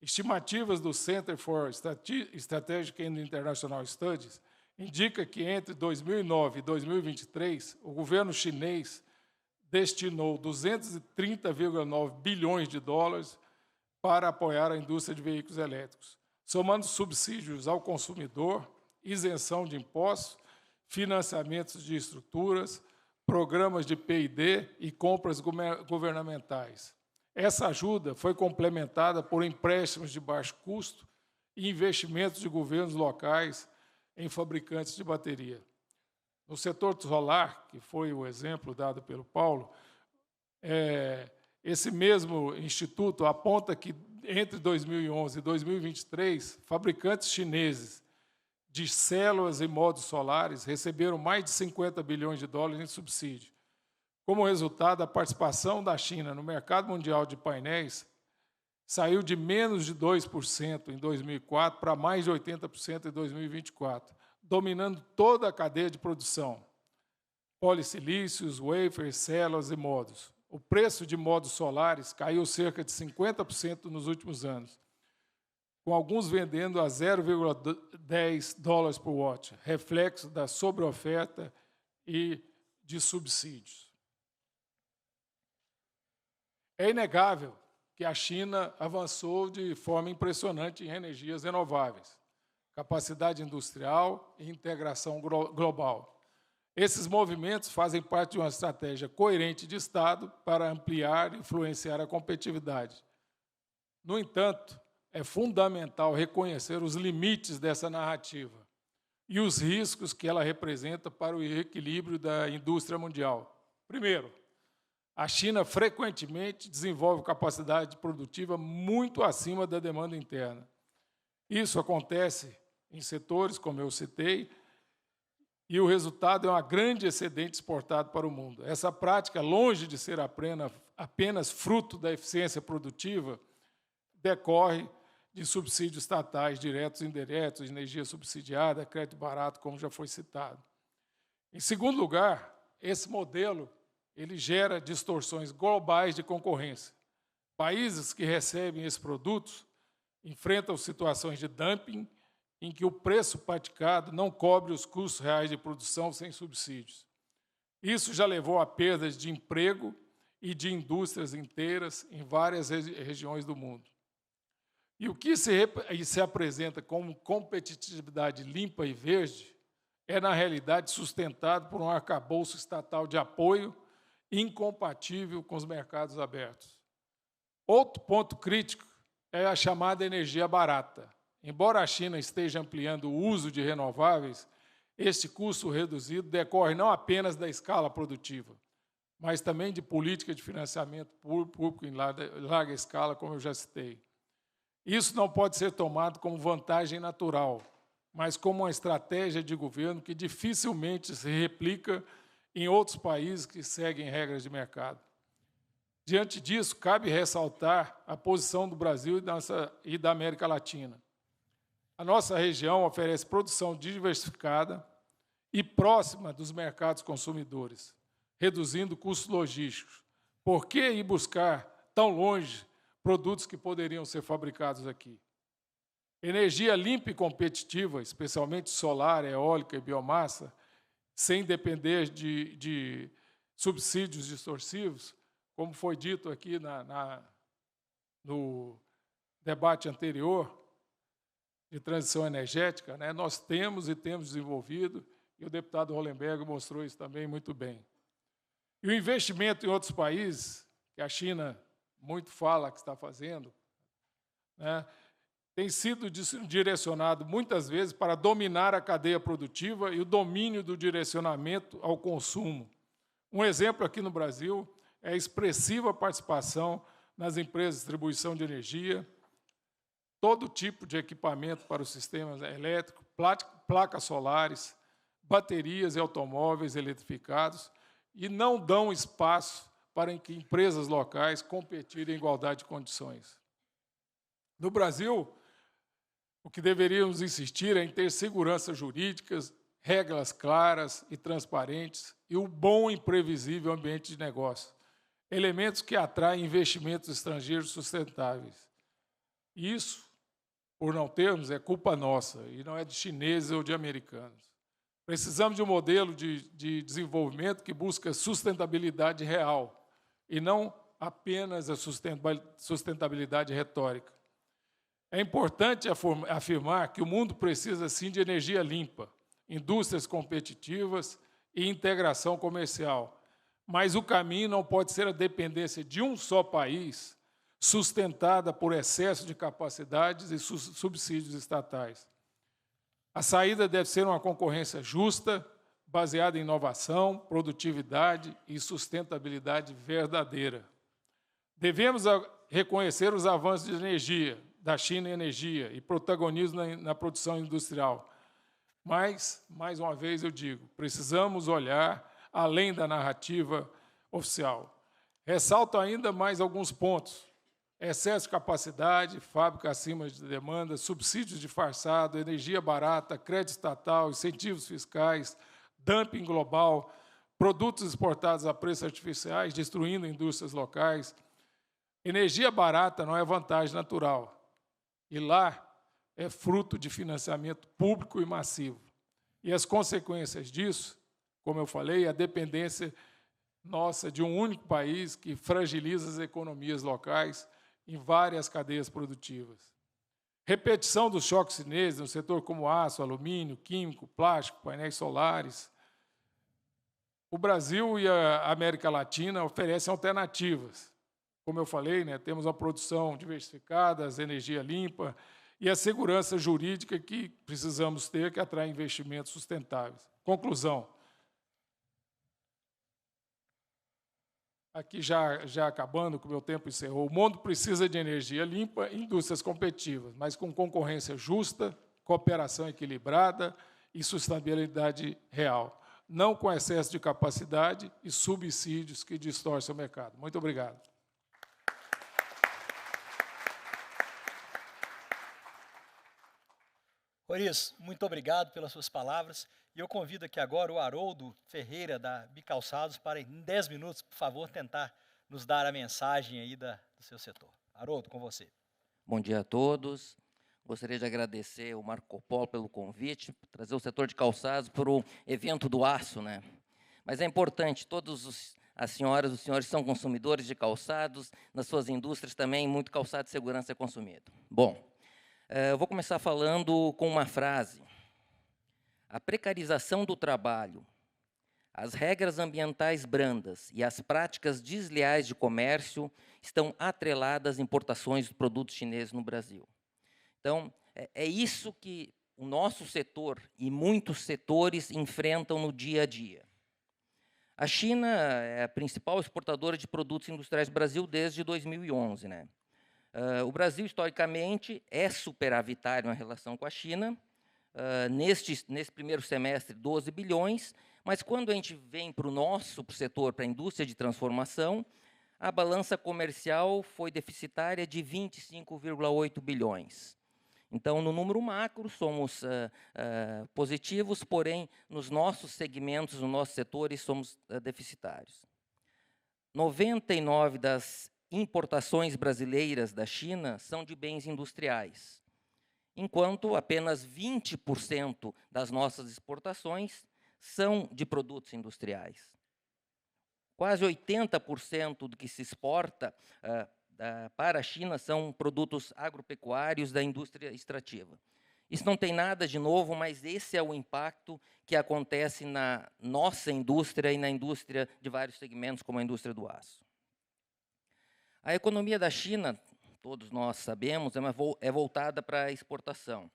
Estimativas do Center for Strategic and International Studies indicam que entre 2009 e 2023, o governo chinês destinou 230,9 bilhões de dólares para apoiar a indústria de veículos elétricos, somando subsídios ao consumidor, isenção de impostos, financiamentos de estruturas, programas de P&D e compras governamentais. Essa ajuda foi complementada por empréstimos de baixo custo e investimentos de governos locais em fabricantes de bateria. No setor solar, que foi o exemplo dado pelo Paulo, esse mesmo instituto aponta que, entre 2011 e 2023, fabricantes chineses de células e módulos solares receberam mais de 50 bilhões de dólares em subsídio. Como resultado, a participação da China no mercado mundial de painéis saiu de menos de 2% em 2004 para mais de 80% em 2024, dominando toda a cadeia de produção, polissilícios, wafers, células e módulos. O preço de módulos solares caiu cerca de 50% nos últimos anos, com alguns vendendo a 0,10 dólares por watt, reflexo da sobreoferta e de subsídios. É inegável que a China avançou de forma impressionante em energias renováveis, capacidade industrial e integração global. Esses movimentos fazem parte de uma estratégia coerente de Estado para ampliar e influenciar a competitividade. No entanto, é fundamental reconhecer os limites dessa narrativa e os riscos que ela representa para o equilíbrio da indústria mundial. Primeiro, a China frequentemente desenvolve capacidade produtiva muito acima da demanda interna. Isso acontece em setores, como eu citei, e o resultado é um grande excedente exportado para o mundo. Essa prática, longe de ser apenas fruto da eficiência produtiva, decorre de subsídios estatais diretos e indiretos, energia subsidiada, crédito barato, como já foi citado. Em segundo lugar, esse modelo ele gera distorções globais de concorrência. Países que recebem esses produtos enfrentam situações de dumping em que o preço praticado não cobre os custos reais de produção sem subsídios. Isso já levou a perdas de emprego e de indústrias inteiras em várias regiões do mundo. E o que se apresenta como competitividade limpa e verde é, na realidade, sustentado por um arcabouço estatal de apoio incompatível com os mercados abertos. Outro ponto crítico é a chamada energia barata. Embora a China esteja ampliando o uso de renováveis, este custo reduzido decorre não apenas da escala produtiva, mas também de política de financiamento público em larga escala, como eu já citei. Isso não pode ser tomado como vantagem natural, mas como uma estratégia de governo que dificilmente se replica em outros países que seguem regras de mercado. Diante disso, cabe ressaltar a posição do Brasil e da América Latina. A nossa região oferece produção diversificada e próxima dos mercados consumidores, reduzindo custos logísticos. Por que ir buscar tão longe produtos que poderiam ser fabricados aqui? Energia limpa e competitiva, especialmente solar, eólica e biomassa, sem depender de subsídios distorsivos, como foi dito aqui no debate anterior, de transição energética, né, nós temos desenvolvido, e o deputado Hollenberg mostrou isso também muito bem. E o investimento em outros países, que a China muito fala que está fazendo, né, tem sido direcionado muitas vezes para dominar a cadeia produtiva e o domínio do direcionamento ao consumo. Um exemplo aqui no Brasil é a expressiva participação nas empresas de distribuição de energia, todo tipo de equipamento para os sistemas elétricos, placas solares, baterias e automóveis eletrificados, e não dão espaço para que empresas locais competirem em igualdade de condições. No Brasil, o que deveríamos insistir é em ter segurança jurídica, regras claras e transparentes e um bom e previsível ambiente de negócio, elementos que atraem investimentos estrangeiros sustentáveis. Isso, por não termos, é culpa nossa, e não é de chineses ou de americanos. Precisamos de um modelo de desenvolvimento que busca sustentabilidade real, e não apenas a sustentabilidade retórica. É importante afirmar que o mundo precisa, sim, de energia limpa, indústrias competitivas e integração comercial, mas o caminho não pode ser a dependência de um só país, sustentada por excesso de capacidades e subsídios estatais. A saída deve ser uma concorrência justa, baseada em inovação, produtividade e sustentabilidade verdadeira. Devemos reconhecer os avanços de energia, da China em energia, e protagonismo na produção industrial. Mas, mais uma vez eu digo, precisamos olhar além da narrativa oficial. Ressalto ainda mais alguns pontos. Excesso de capacidade, fábrica acima de demanda, subsídios disfarçado, energia barata, crédito estatal, incentivos fiscais, dumping global, produtos exportados a preços artificiais, destruindo indústrias locais. Energia barata não é vantagem natural. E lá é fruto de financiamento público e massivo. E as consequências disso, como eu falei, a dependência nossa de um único país que fragiliza as economias locais em várias cadeias produtivas. Repetição dos choques chineses no setor como aço, alumínio, químico, plástico, painéis solares, O Brasil e a América Latina oferecem alternativas. Como eu falei, né, temos a produção diversificada, a energia limpa e a segurança jurídica que precisamos ter, que atrai investimentos sustentáveis. Conclusão. Aqui já acabando, que o meu tempo encerrou, o mundo precisa de energia limpa e indústrias competitivas, mas com concorrência justa, cooperação equilibrada e sustentabilidade real, não com excesso de capacidade e subsídios que distorcem o mercado. Muito obrigado. Roriz, muito obrigado pelas suas palavras. E eu convido aqui agora o Haroldo Ferreira, da Bicalçados, para, em 10 minutos, por favor, tentar nos dar a mensagem aí do seu setor. Haroldo, com você. Bom dia a todos. Gostaria de agradecer ao Marco Polo pelo convite, trazer o setor de calçados para o evento do aço, né? Mas é importante, as senhoras e os senhores são consumidores de calçados, nas suas indústrias também, muito calçado de segurança é consumido. Bom, eu vou começar falando com uma frase. A precarização do trabalho, as regras ambientais brandas e as práticas desleais de comércio estão atreladas às importações de produtos chineses no Brasil. Então, é isso que o nosso setor e muitos setores enfrentam no dia a dia. A China é a principal exportadora de produtos industriais do Brasil desde 2011, né? O Brasil, historicamente, é superavitário em relação com a China. Nesse primeiro semestre, 12 bilhões, mas quando a gente vem para o nosso setor, para a indústria de transformação, a balança comercial foi deficitária de 25,8 bilhões. Então, no número macro, somos positivos, porém, nos nossos segmentos, nos nossos setores, somos deficitários. 99% das importações brasileiras da China são de bens industriais, enquanto apenas 20% das nossas exportações são de produtos industriais. Quase 80% do que se exporta para a China são produtos agropecuários da indústria extrativa. Isso não tem nada de novo, mas esse é o impacto que acontece na nossa indústria e na indústria de vários segmentos, como a indústria do aço. A economia da China, todos nós sabemos, é voltada para a exportação.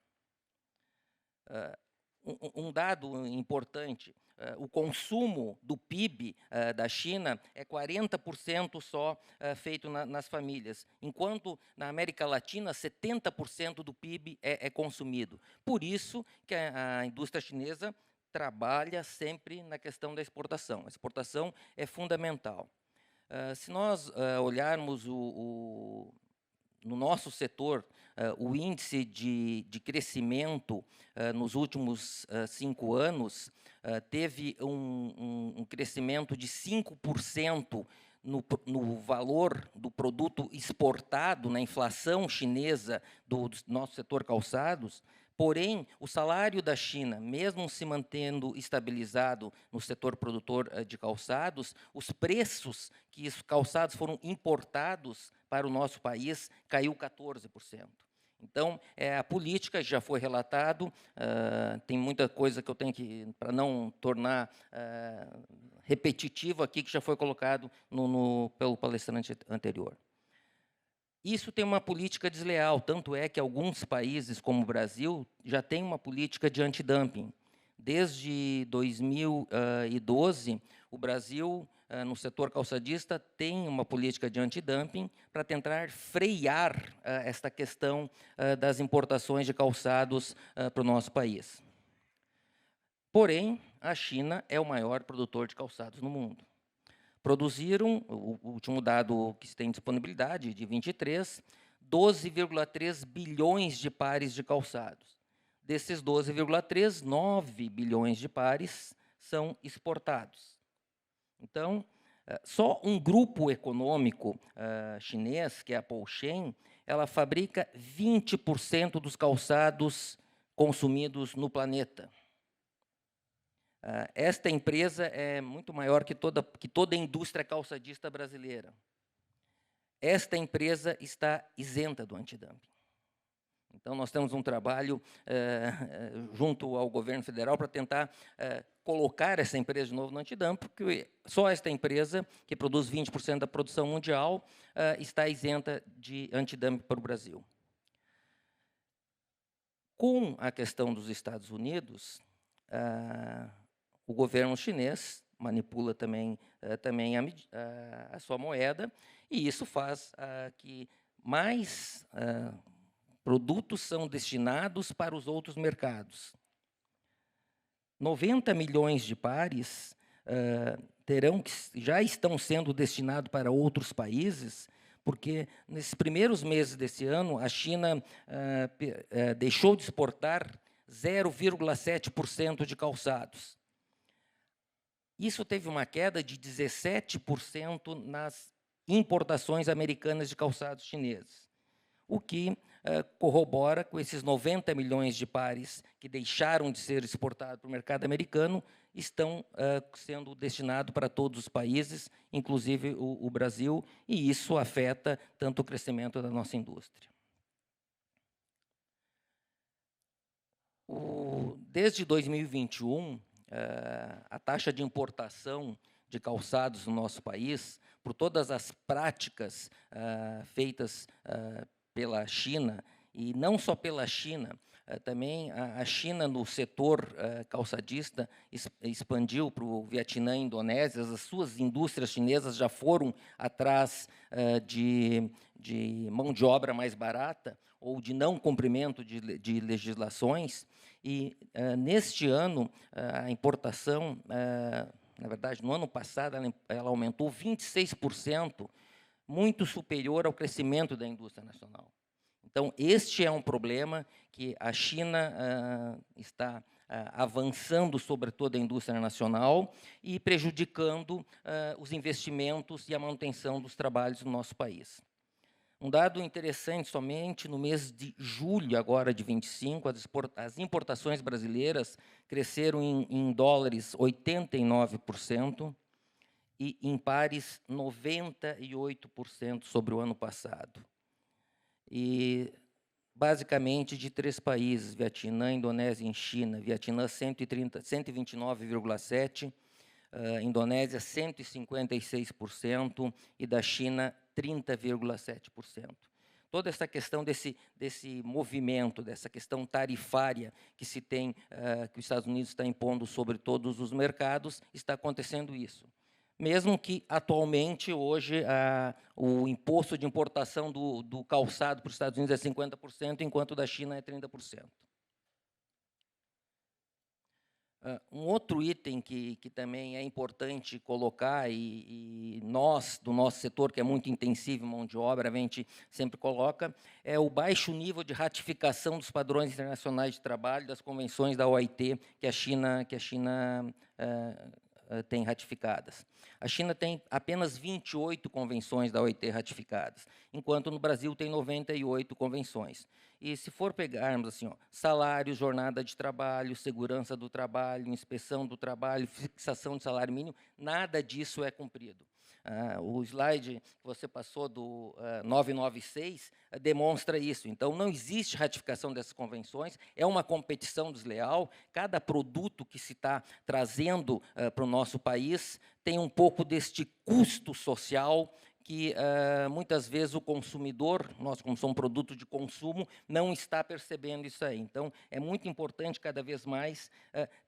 Um dado importante, o consumo do PIB da China é 40% só feito nas famílias, enquanto na América Latina 70% do PIB é consumido. Por isso que a indústria chinesa trabalha sempre na questão da exportação. A exportação é fundamental. Se nós olharmos no nosso setor, o índice de crescimento nos últimos 5 anos teve um crescimento de 5% no valor do produto exportado, na inflação chinesa do nosso setor calçados. Porém, o salário da China, mesmo se mantendo estabilizado no setor produtor de calçados, os preços que os calçados foram importados para o nosso país caiu 14%. Então, a política já foi relatado, tem muita coisa que eu tenho que, para não tornar repetitivo aqui, que já foi colocado pelo palestrante anterior. Isso tem uma política desleal, tanto é que alguns países, como o Brasil, já têm uma política de antidumping. Desde 2012, o Brasil, no setor calçadista, tem uma política de antidumping para tentar frear esta questão das importações de calçados para o nosso país. Porém, a China é o maior produtor de calçados no mundo. Produziram, o último dado que se tem disponibilidade, de 23, 12,3 bilhões de pares de calçados. Desses 12,3, 9 bilhões de pares são exportados. Então, só um grupo econômico chinês, que é a Pouchen, ela fabrica 20% dos calçados consumidos no planeta. Esta empresa é muito maior que toda a indústria calçadista brasileira. Esta empresa está isenta do antidumping. Então, nós temos um trabalho junto ao governo federal para tentar colocar essa empresa de novo no antidumping, porque só esta empresa, que produz 20% da produção mundial, está isenta de antidumping para o Brasil. Com a questão dos Estados Unidos, o governo chinês manipula também a sua moeda, e isso faz que mais produtos são destinados para os outros mercados. 90 milhões de pares já estão sendo destinados para outros países, porque nesses primeiros meses desse ano, a China deixou de exportar 0,7% de calçados. Isso teve uma queda de 17% nas importações americanas de calçados chineses, o que corrobora com esses 90 milhões de pares que deixaram de ser exportados para o mercado americano, estão sendo destinados para todos os países, inclusive o Brasil, e isso afeta tanto o crescimento da nossa indústria. Desde 2021, a taxa de importação de calçados no nosso país, por todas as práticas feitas pela China, e não só pela China, também a China no setor calçadista expandiu para o Vietnã e Indonésia, as suas indústrias chinesas já foram atrás de mão de obra mais barata ou de não cumprimento de legislações, e neste ano a importação, na verdade, no ano passado, ela aumentou 26%, muito superior ao crescimento da indústria nacional. Então, este é um problema que a China está avançando sobre toda a indústria nacional e prejudicando os investimentos e a manutenção dos trabalhos no nosso país. Um dado interessante, somente no mês de julho agora de 25, as importações brasileiras cresceram em dólares 89%, e em pares 98% sobre o ano passado. E, basicamente, de 3 países, Vietnã, Indonésia e China. Vietnã, 129,7%, Indonésia, 156%, e da China, 30,7%. Toda essa questão desse movimento, dessa questão tarifária que se tem, que os Estados Unidos está impondo sobre todos os mercados, está acontecendo isso. Mesmo que, atualmente, hoje, o imposto de importação do calçado para os Estados Unidos é 50%, enquanto da China é 30%. Um outro item que também é importante colocar, e nós, do nosso setor, que é muito intensivo em mão de obra, a gente sempre coloca, é o baixo nível de ratificação dos padrões internacionais de trabalho, das convenções da OIT, que a China tem ratificadas. A China tem apenas 28 convenções da OIT ratificadas, enquanto no Brasil tem 98 convenções. E se for pegarmos assim, salário, jornada de trabalho, segurança do trabalho, inspeção do trabalho, fixação de salário mínimo, nada disso é cumprido. O slide que você passou do 996 demonstra isso. Então, não existe ratificação dessas convenções, é uma competição desleal. Cada produto que se está trazendo para o nosso país tem um pouco deste custo social que, muitas vezes, o consumidor, nós, como somos um produto de consumo, não está percebendo isso aí. Então, é muito importante, cada vez mais,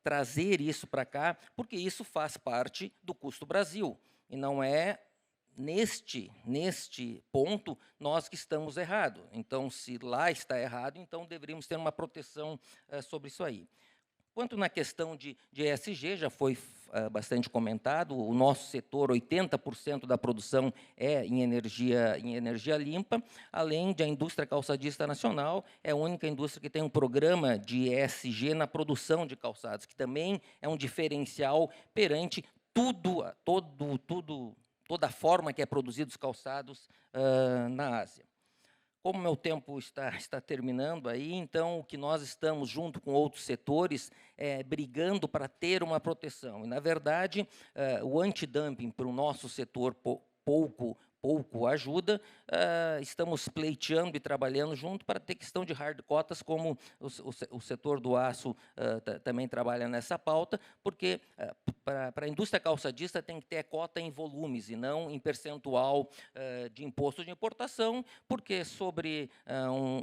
trazer isso para cá, porque isso faz parte do custo Brasil. E não é neste ponto nós que estamos errados. Então, se lá está errado, então deveríamos ter uma proteção sobre isso aí. Quanto na questão de ESG, já foi bastante comentado, o nosso setor, 80% da produção é em energia limpa, além de a indústria calçadista nacional, é a única indústria que tem um programa de ESG na produção de calçados, que também é um diferencial perante toda a forma que é produzido os calçados na Ásia. Como meu tempo está terminando aí, então o que nós estamos, junto com outros setores, brigando para ter uma proteção. E, na verdade, o antidumping para o nosso setor pouco pouco ajuda, estamos pleiteando e trabalhando junto para ter questão de hard cotas, como o setor do aço também trabalha nessa pauta, porque para a indústria calçadista tem que ter cota em volumes e não em percentual de imposto de importação, porque sobre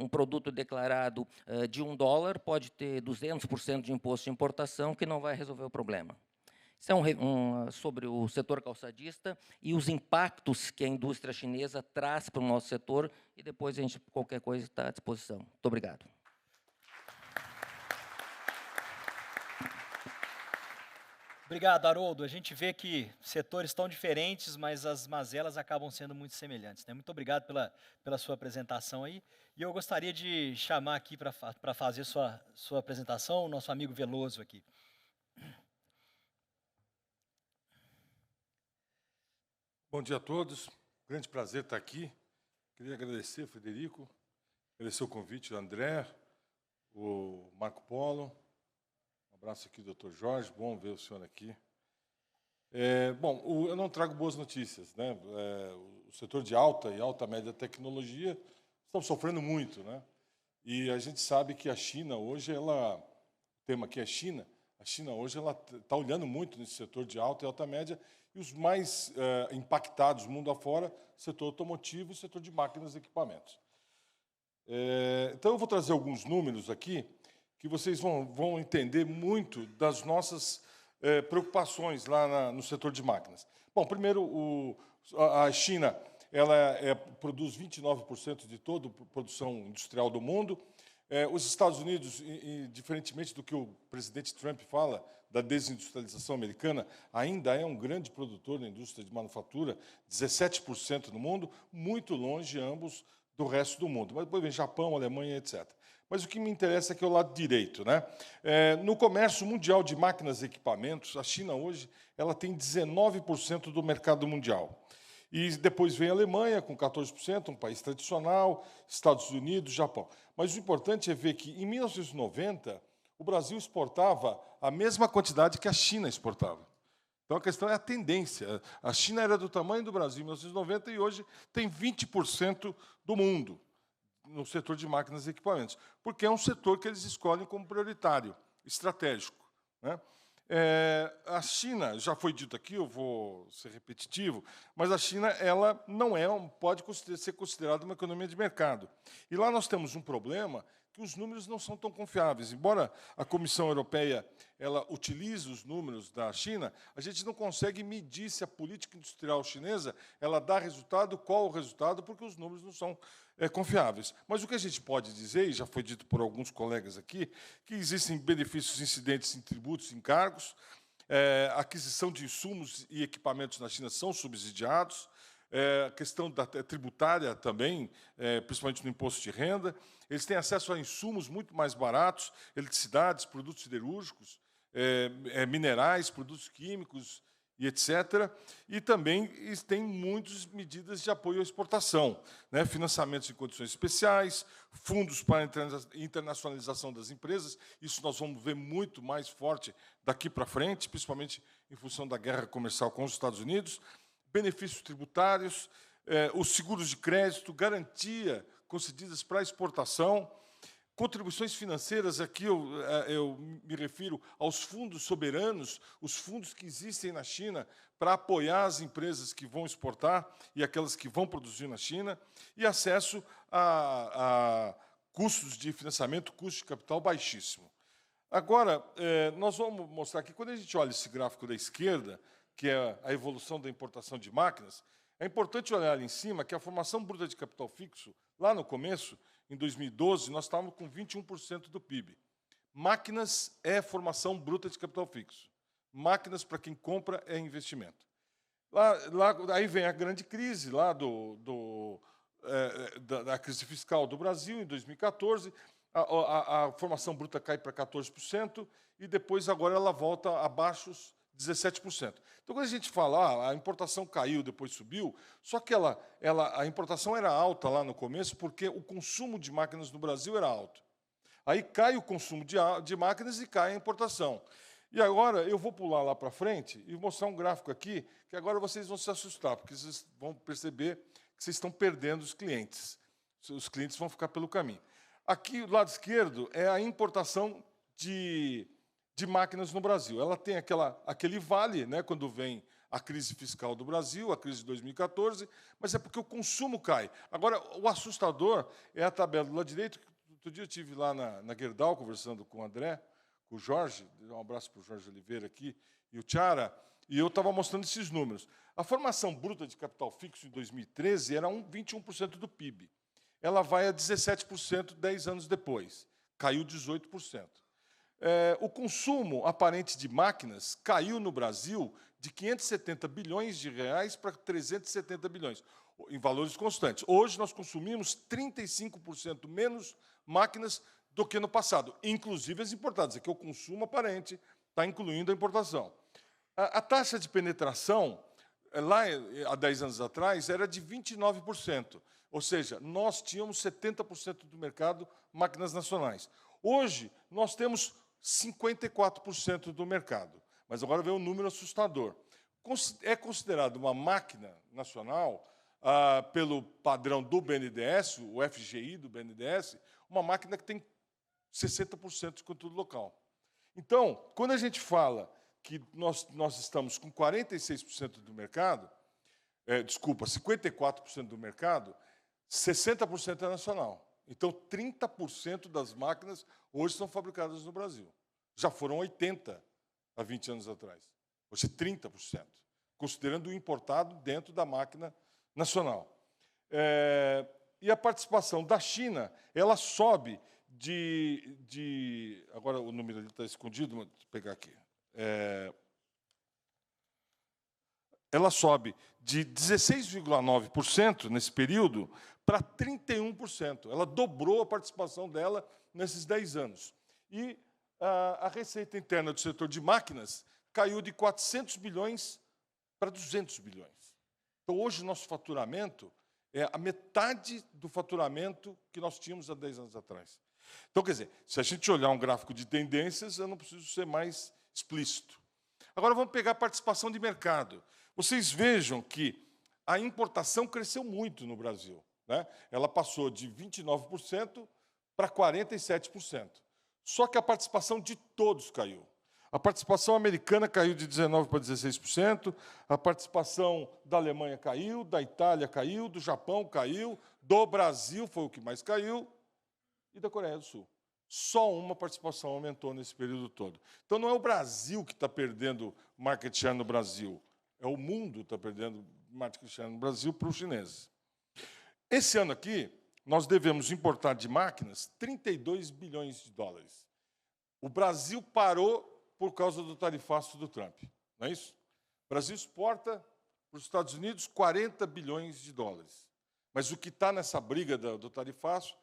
um produto declarado de $1 pode ter 200% de imposto de importação, que não vai resolver o problema. Isso é sobre o setor calçadista e os impactos que a indústria chinesa traz para o nosso setor, e depois, qualquer coisa, está à disposição. Muito obrigado. Obrigado, Haroldo. A gente vê que setores tão diferentes, mas as mazelas acabam sendo muito semelhantes, né? Muito obrigado pela sua apresentação aí. E eu gostaria de chamar aqui para fazer sua apresentação o nosso amigo Veloso aqui. Bom dia a todos, grande prazer estar aqui. Queria agradecer, Frederico, agradecer o convite do André, o Marco Polo. Um abraço aqui, doutor Jorge, bom ver o senhor aqui. Eu não trago boas notícias, né? O setor de alta e alta média tecnologia estão sofrendo muito, né? E a gente sabe que a China hoje, o tema aqui é China, a China hoje ela está olhando muito nesse setor de alta e alta média, e os mais impactados mundo afora, setor automotivo e setor de máquinas e equipamentos. Então, eu vou trazer alguns números aqui, que vocês vão entender muito das nossas preocupações lá no setor de máquinas. Bom, primeiro, a China ela produz 29% de toda a produção industrial do mundo. Os Estados Unidos, diferentemente do que o presidente Trump fala, da desindustrialização americana, ainda é um grande produtor da indústria de manufatura, 17% no mundo, muito longe ambos do resto do mundo. Mas depois vem Japão, Alemanha, etc. Mas o que me interessa é que é o lado direito, né? No comércio mundial de máquinas e equipamentos, a China hoje ela tem 19% do mercado mundial. E depois vem a Alemanha, com 14%, um país tradicional, Estados Unidos, Japão. Mas o importante é ver que, em 1990, o Brasil exportava a mesma quantidade que a China exportava. Então, a questão é a tendência. A China era do tamanho do Brasil em 1990 e hoje tem 20% do mundo no setor de máquinas e equipamentos, porque é um setor que eles escolhem como prioritário, estratégico, né? A China, já foi dito aqui, eu vou ser repetitivo, mas a China ela não pode ser considerada uma economia de mercado. E lá nós temos um problema que os números não são tão confiáveis. Embora a Comissão Europeia ela utilize os números da China, a gente não consegue medir se a política industrial chinesa ela dá resultado, qual o resultado, porque os números não são confiáveis. Mas o que a gente pode dizer, e já foi dito por alguns colegas aqui, que existem benefícios incidentes em tributos e encargos, a aquisição de insumos e equipamentos na China são subsidiados, a questão tributária também, principalmente no imposto de renda. Eles têm acesso a insumos muito mais baratos, eletricidades, produtos siderúrgicos, minerais, produtos químicos e etc. E também têm muitas medidas de apoio à exportação, né? Financiamentos em condições especiais, fundos para a internacionalização das empresas. Isso nós vamos ver muito mais forte daqui para frente, principalmente em função da guerra comercial com os Estados Unidos. Benefícios tributários, os seguros de crédito, garantia concedidas para a exportação, contribuições financeiras, aqui eu me refiro aos fundos soberanos, os fundos que existem na China para apoiar as empresas que vão exportar e aquelas que vão produzir na China, e acesso a custos de financiamento, custo de capital baixíssimo. Agora, nós vamos mostrar aqui, quando a gente olha esse gráfico da esquerda, que é a evolução da importação de máquinas, é importante olhar ali em cima que a formação bruta de capital fixo, lá no começo, em 2012, nós estávamos com 21% do PIB. Máquinas é formação bruta de capital fixo. Máquinas, para quem compra, é investimento. Aí vem a grande crise lá da crise fiscal do Brasil, em 2014, a formação bruta cai para 14%, e depois agora ela volta abaixo 17%. Então, quando a gente fala, a importação caiu, depois subiu, só que a importação era alta lá no começo, porque o consumo de máquinas no Brasil era alto. Aí cai o consumo de máquinas e cai a importação. E agora eu vou pular lá para frente e mostrar um gráfico aqui, que agora vocês vão se assustar, porque vocês vão perceber que vocês estão perdendo os clientes. Os clientes vão ficar pelo caminho. Aqui, do lado esquerdo, é a importação de máquinas no Brasil. Ela tem aquele vale, né, quando vem a crise fiscal do Brasil, a crise de 2014, mas é porque o consumo cai. Agora, o assustador é a tabela do lado direito. Outro dia eu estive lá na Gerdau, conversando com o André, com o Jorge, um abraço para o Jorge Oliveira aqui, e o Tiara, e eu estava mostrando esses números. A formação bruta de capital fixo em 2013 era 21% do PIB. Ela vai a 17% 10 anos depois. Caiu 18%. O consumo aparente de máquinas caiu no Brasil de 570 bilhões de reais para 370 bilhões, em valores constantes. Hoje, nós consumimos 35% menos máquinas do que no passado, inclusive as importadas. Aqui o consumo aparente está incluindo a importação. A taxa de penetração, lá há 10 anos atrás, era de 29%. Ou seja, nós tínhamos 70% do mercado máquinas nacionais. Hoje, nós temos 54% do mercado. Mas agora vem um número assustador. É considerado uma máquina nacional, pelo padrão do BNDES, o FGI do BNDES, uma máquina que tem 60% de conteúdo local. Então, quando a gente fala que nós estamos com 46% do mercado, 54% do mercado, 60% é nacional. Então, 30% das máquinas hoje são fabricadas no Brasil. Já foram 80% há 20 anos atrás. Hoje, 30%, considerando o importado dentro da máquina nacional. E a participação da China, ela sobe agora o número está escondido, vou pegar aqui. Ela sobe de 16,9% nesse período para 31%. Ela dobrou a participação dela nesses 10 anos. E a receita interna do setor de máquinas caiu de 400 bilhões para 200 bilhões. Então, hoje, o nosso faturamento é a metade do faturamento que nós tínhamos há 10 anos atrás. Então, quer dizer, se a gente olhar um gráfico de tendências, eu não preciso ser mais explícito. Agora, vamos pegar a participação de mercado. Vocês vejam que a importação cresceu muito no Brasil, né? Ela passou de 29% para 47%. Só que a participação de todos caiu. A participação americana caiu de 19% para 16%, a participação da Alemanha caiu, da Itália caiu, do Japão caiu, do Brasil foi o que mais caiu, e da Coreia do Sul. Só uma participação aumentou nesse período todo. Então, não é o Brasil que está perdendo market share no Brasil, é o mundo que está perdendo market share no Brasil para os chineses. Esse ano aqui, nós devemos importar de máquinas 32 bilhões de dólares. O Brasil parou por causa do tarifaço do Trump, não é isso? O Brasil exporta para os Estados Unidos 40 bilhões de dólares. Mas o que está nessa briga do tarifaço,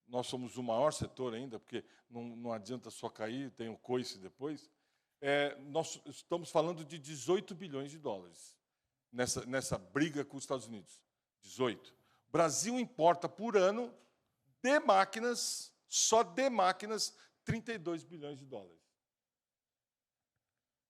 nós somos o maior setor ainda, porque não adianta só cair, tem o coice depois, nós estamos falando de 18 bilhões de dólares nessa briga com os Estados Unidos. 18. O Brasil importa por ano de máquinas, só de máquinas, 32 bilhões de dólares.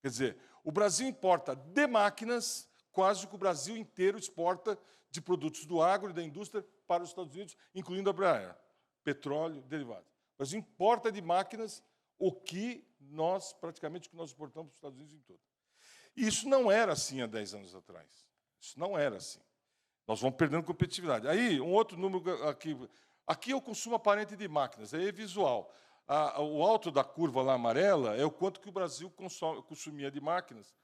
Quer dizer, o Brasil importa de máquinas quase o que o Brasil inteiro exporta de produtos do agro e da indústria para os Estados Unidos, incluindo a Embraer, petróleo, derivados. O Brasil importa de máquinas praticamente o que nós exportamos para os Estados Unidos em todo. E isso não era assim há 10 anos atrás. Isso não era assim. Nós vamos perdendo competitividade. Aí, um outro número aqui. Aqui é o consumo aparente de máquinas, aí é visual. O alto da curva lá amarela é o quanto que o Brasil consumia de máquinas,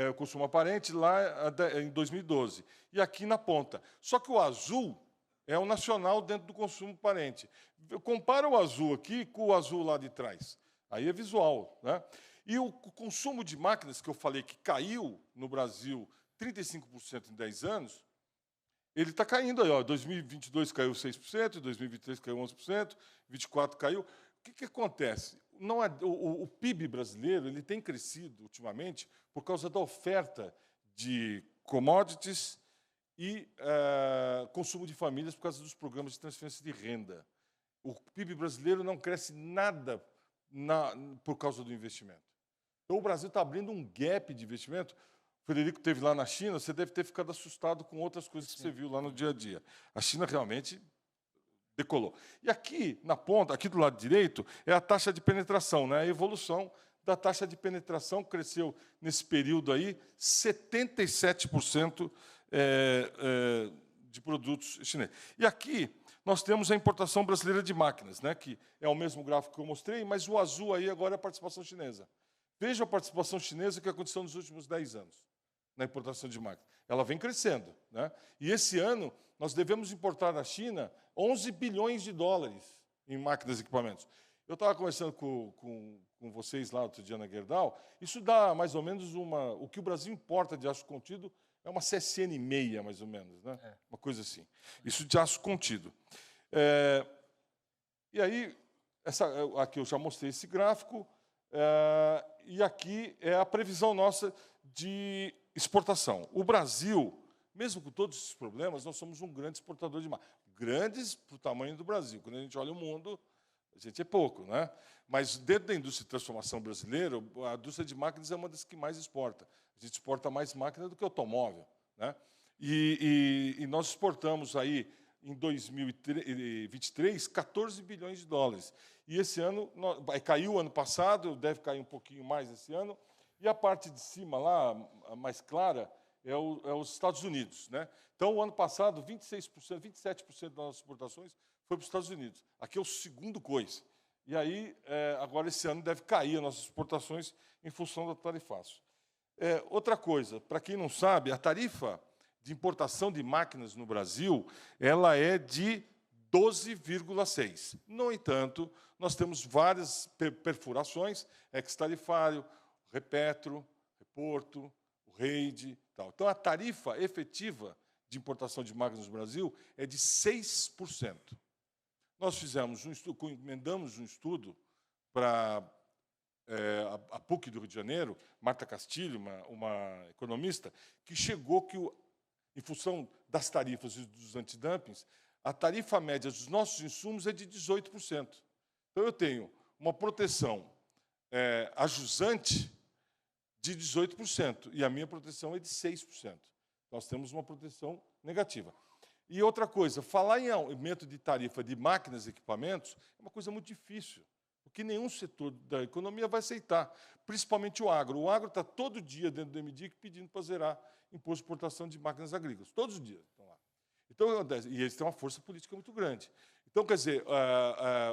o consumo aparente, lá em 2012. E aqui na ponta. Só que o azul é o nacional dentro do consumo aparente. Compara o azul aqui com o azul lá de trás. Aí é visual, né? E o consumo de máquinas, que eu falei que caiu no Brasil 35% em 10 anos, ele está caindo aí. Ó. 2022 caiu 6%, 2023 caiu 11%, 2024 caiu. O que acontece? O PIB brasileiro ele tem crescido ultimamente por causa da oferta de commodities e consumo de famílias por causa dos programas de transferência de renda. O PIB brasileiro não cresce nada por causa do investimento. Então, o Brasil está abrindo um gap de investimento. O Frederico esteve lá na China, você deve ter ficado assustado com outras coisas que você viu lá no dia a dia. A China realmente decolou. E aqui, na ponta, aqui do lado direito, é a taxa de penetração, né? A evolução da taxa de penetração cresceu nesse período aí 77% de produtos chineses. E aqui nós temos a importação brasileira de máquinas, né? Que é o mesmo gráfico que eu mostrei, mas o azul aí agora é a participação chinesa. Veja a participação chinesa que aconteceu nos últimos 10 anos na importação de máquinas. Ela vem crescendo, né? E esse ano nós devemos importar da China 11 bilhões de dólares em máquinas e equipamentos. Eu estava conversando com vocês lá outro dia na Gerdau, isso dá mais ou menos o que o Brasil importa de aço contido é uma CSN meia, mais ou menos, né? Uma coisa assim. Isso de aço contido. E aí, aqui eu já mostrei esse gráfico, e aqui é a previsão nossa de exportação. O Brasil, mesmo com todos esses problemas, nós somos um grande exportador de máquinas. Grandes para o tamanho do Brasil. Quando a gente olha o mundo, a gente é pouco, né? Mas dentro da indústria de transformação brasileira, a indústria de máquinas é uma das que mais exporta. A gente exporta mais máquina do que automóvel, né? E nós exportamos aí, em 2023, 14 bilhões de dólares. E esse ano, caiu ano passado, deve cair um pouquinho mais esse ano. E a parte de cima lá, a mais clara, é os Estados Unidos, né? Então, o ano passado, 26%, 27% das nossas exportações foi para os Estados Unidos. Aqui é o segundo coisa. E aí, agora, esse ano, deve cair as nossas exportações em função do tarifaço. Outra coisa, para quem não sabe, a tarifa de importação de máquinas no Brasil, ela é de 12,6. No entanto, nós temos várias perfurações, ex-tarifário, Repetro, Reporto, o REID, tal. Então, a tarifa efetiva de importação de máquinas no Brasil é de 6%. Nós fizemos encomendamos um estudo para a PUC do Rio de Janeiro, Marta Castilho, uma economista, que chegou que, em função das tarifas e dos antidumpings, a tarifa média dos nossos insumos é de 18%. Então, eu tenho uma proteção ajusante de 18%, e a minha proteção é de 6%. Nós temos uma proteção negativa. E outra coisa, falar em aumento de tarifa de máquinas e equipamentos é uma coisa muito difícil, porque nenhum setor da economia vai aceitar, principalmente o agro. O agro está todo dia dentro do MDIC pedindo para zerar imposto de importação de máquinas agrícolas. Todos os dias estão lá. Então, e eles têm uma força política muito grande. Então, quer dizer,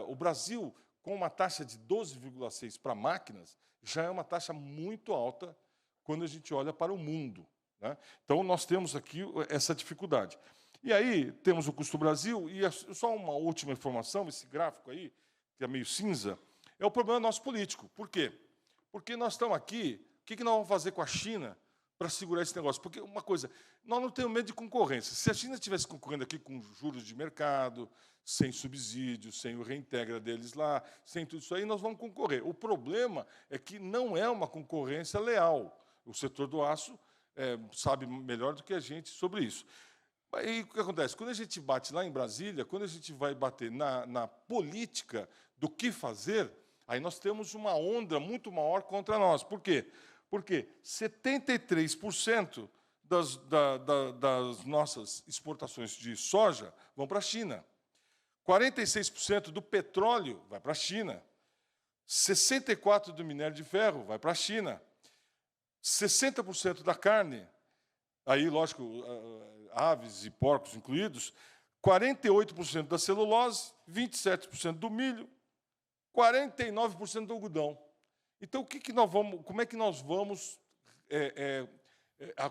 o Brasil, com uma taxa de 12,6 para máquinas, já é uma taxa muito alta quando a gente olha para o mundo, né? Então, nós temos aqui essa dificuldade. E aí, temos o custo Brasil, e só uma última informação, esse gráfico aí, que é meio cinza, é o problema nosso político. Por quê? Porque nós estamos aqui, o que nós vamos fazer com a China para segurar esse negócio? Porque, uma coisa, nós não temos medo de concorrência. Se a China estivesse concorrendo aqui com juros de mercado, sem subsídio, sem o reintegra deles lá, sem tudo isso aí, nós vamos concorrer. O problema é que não é uma concorrência leal. O setor do aço sabe melhor do que a gente sobre isso. E o que acontece? Quando a gente bate lá em Brasília, quando a gente vai bater na política do que fazer, aí nós temos uma onda muito maior contra nós. Por quê? Porque 73% das nossas exportações de soja vão para a China. 46% do petróleo vai para a China. 64% do minério de ferro vai para a China. 60% da carne, aí, lógico, aves e porcos incluídos, 48% da celulose, 27% do milho, 49% do algodão. Então, como é que nós vamos,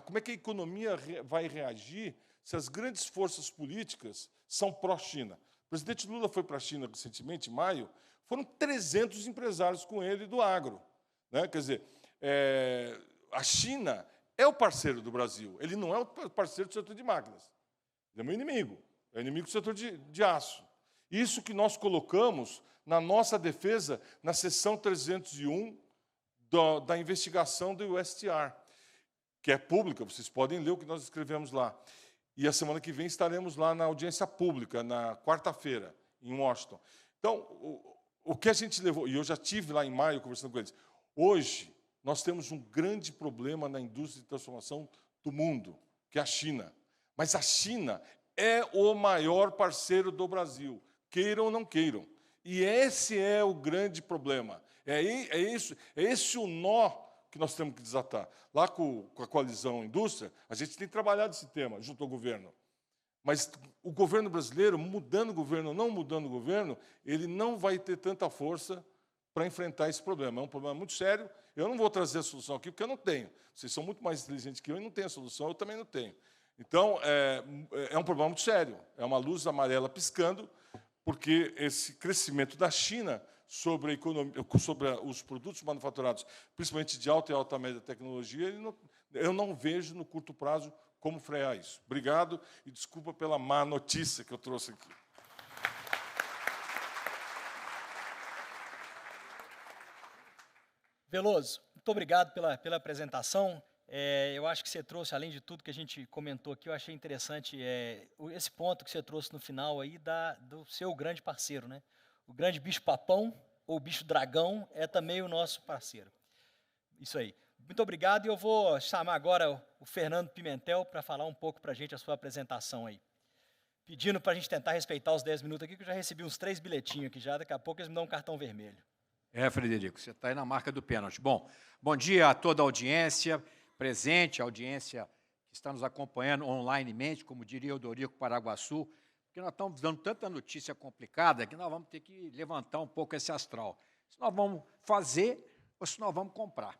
como é que a economia vai reagir se as grandes forças políticas são pró-China? O presidente Lula foi para a China recentemente, em maio, foram 300 empresários com ele do agro, né? Quer dizer, a China é o parceiro do Brasil, ele não é o parceiro do setor de máquinas. Ele é meu inimigo, é o inimigo do setor de aço. Isso que nós colocamos na nossa defesa na seção 301 da investigação do USTR, que é pública, vocês podem ler o que nós escrevemos lá. E a semana que vem estaremos lá na audiência pública, na quarta-feira, em Washington. Então, o que a gente levou, e eu já estive lá em maio conversando com eles, hoje nós temos um grande problema na indústria de transformação do mundo, que é a China. Mas a China é o maior parceiro do Brasil, queiram ou não queiram. E esse é o grande problema. É esse o nó que nós temos que desatar. Lá com a coalizão indústria, a gente tem trabalhado esse tema junto ao governo. Mas o governo brasileiro, mudando o governo ou não mudando o governo, ele não vai ter tanta força para enfrentar esse problema. É um problema muito sério. Eu não vou trazer a solução aqui, porque eu não tenho. Vocês são muito mais inteligentes que eu e não têm a solução, eu também não tenho. Então, é um problema muito sério. É uma luz amarela piscando, porque esse crescimento da China sobre a economia, sobre os produtos manufaturados, principalmente de alta e alta média tecnologia, eu não vejo no curto prazo como frear isso. Obrigado e desculpa pela má notícia que eu trouxe aqui. Veloso, muito obrigado pela apresentação. Eu acho que você trouxe, além de tudo que a gente comentou aqui, eu achei interessante esse ponto que você trouxe no final aí do seu grande parceiro, né? O grande bicho-papão, ou bicho-dragão, é também o nosso parceiro. Isso aí. Muito obrigado, e eu vou chamar agora o Fernando Pimentel para falar um pouco para a gente a sua apresentação aí. Pedindo para a gente tentar respeitar os 10 minutos aqui, que eu já recebi uns 3 bilhetinhos aqui já, daqui a pouco eles me dão um cartão vermelho. Frederico, você está aí na marca do pênalti. Bom dia a toda a audiência presente, a audiência que está nos acompanhando onlinemente, como diria o Dorico Paraguaçu, porque nós estamos dando tanta notícia complicada que nós vamos ter que levantar um pouco esse astral. Se nós vamos fazer ou se nós vamos comprar?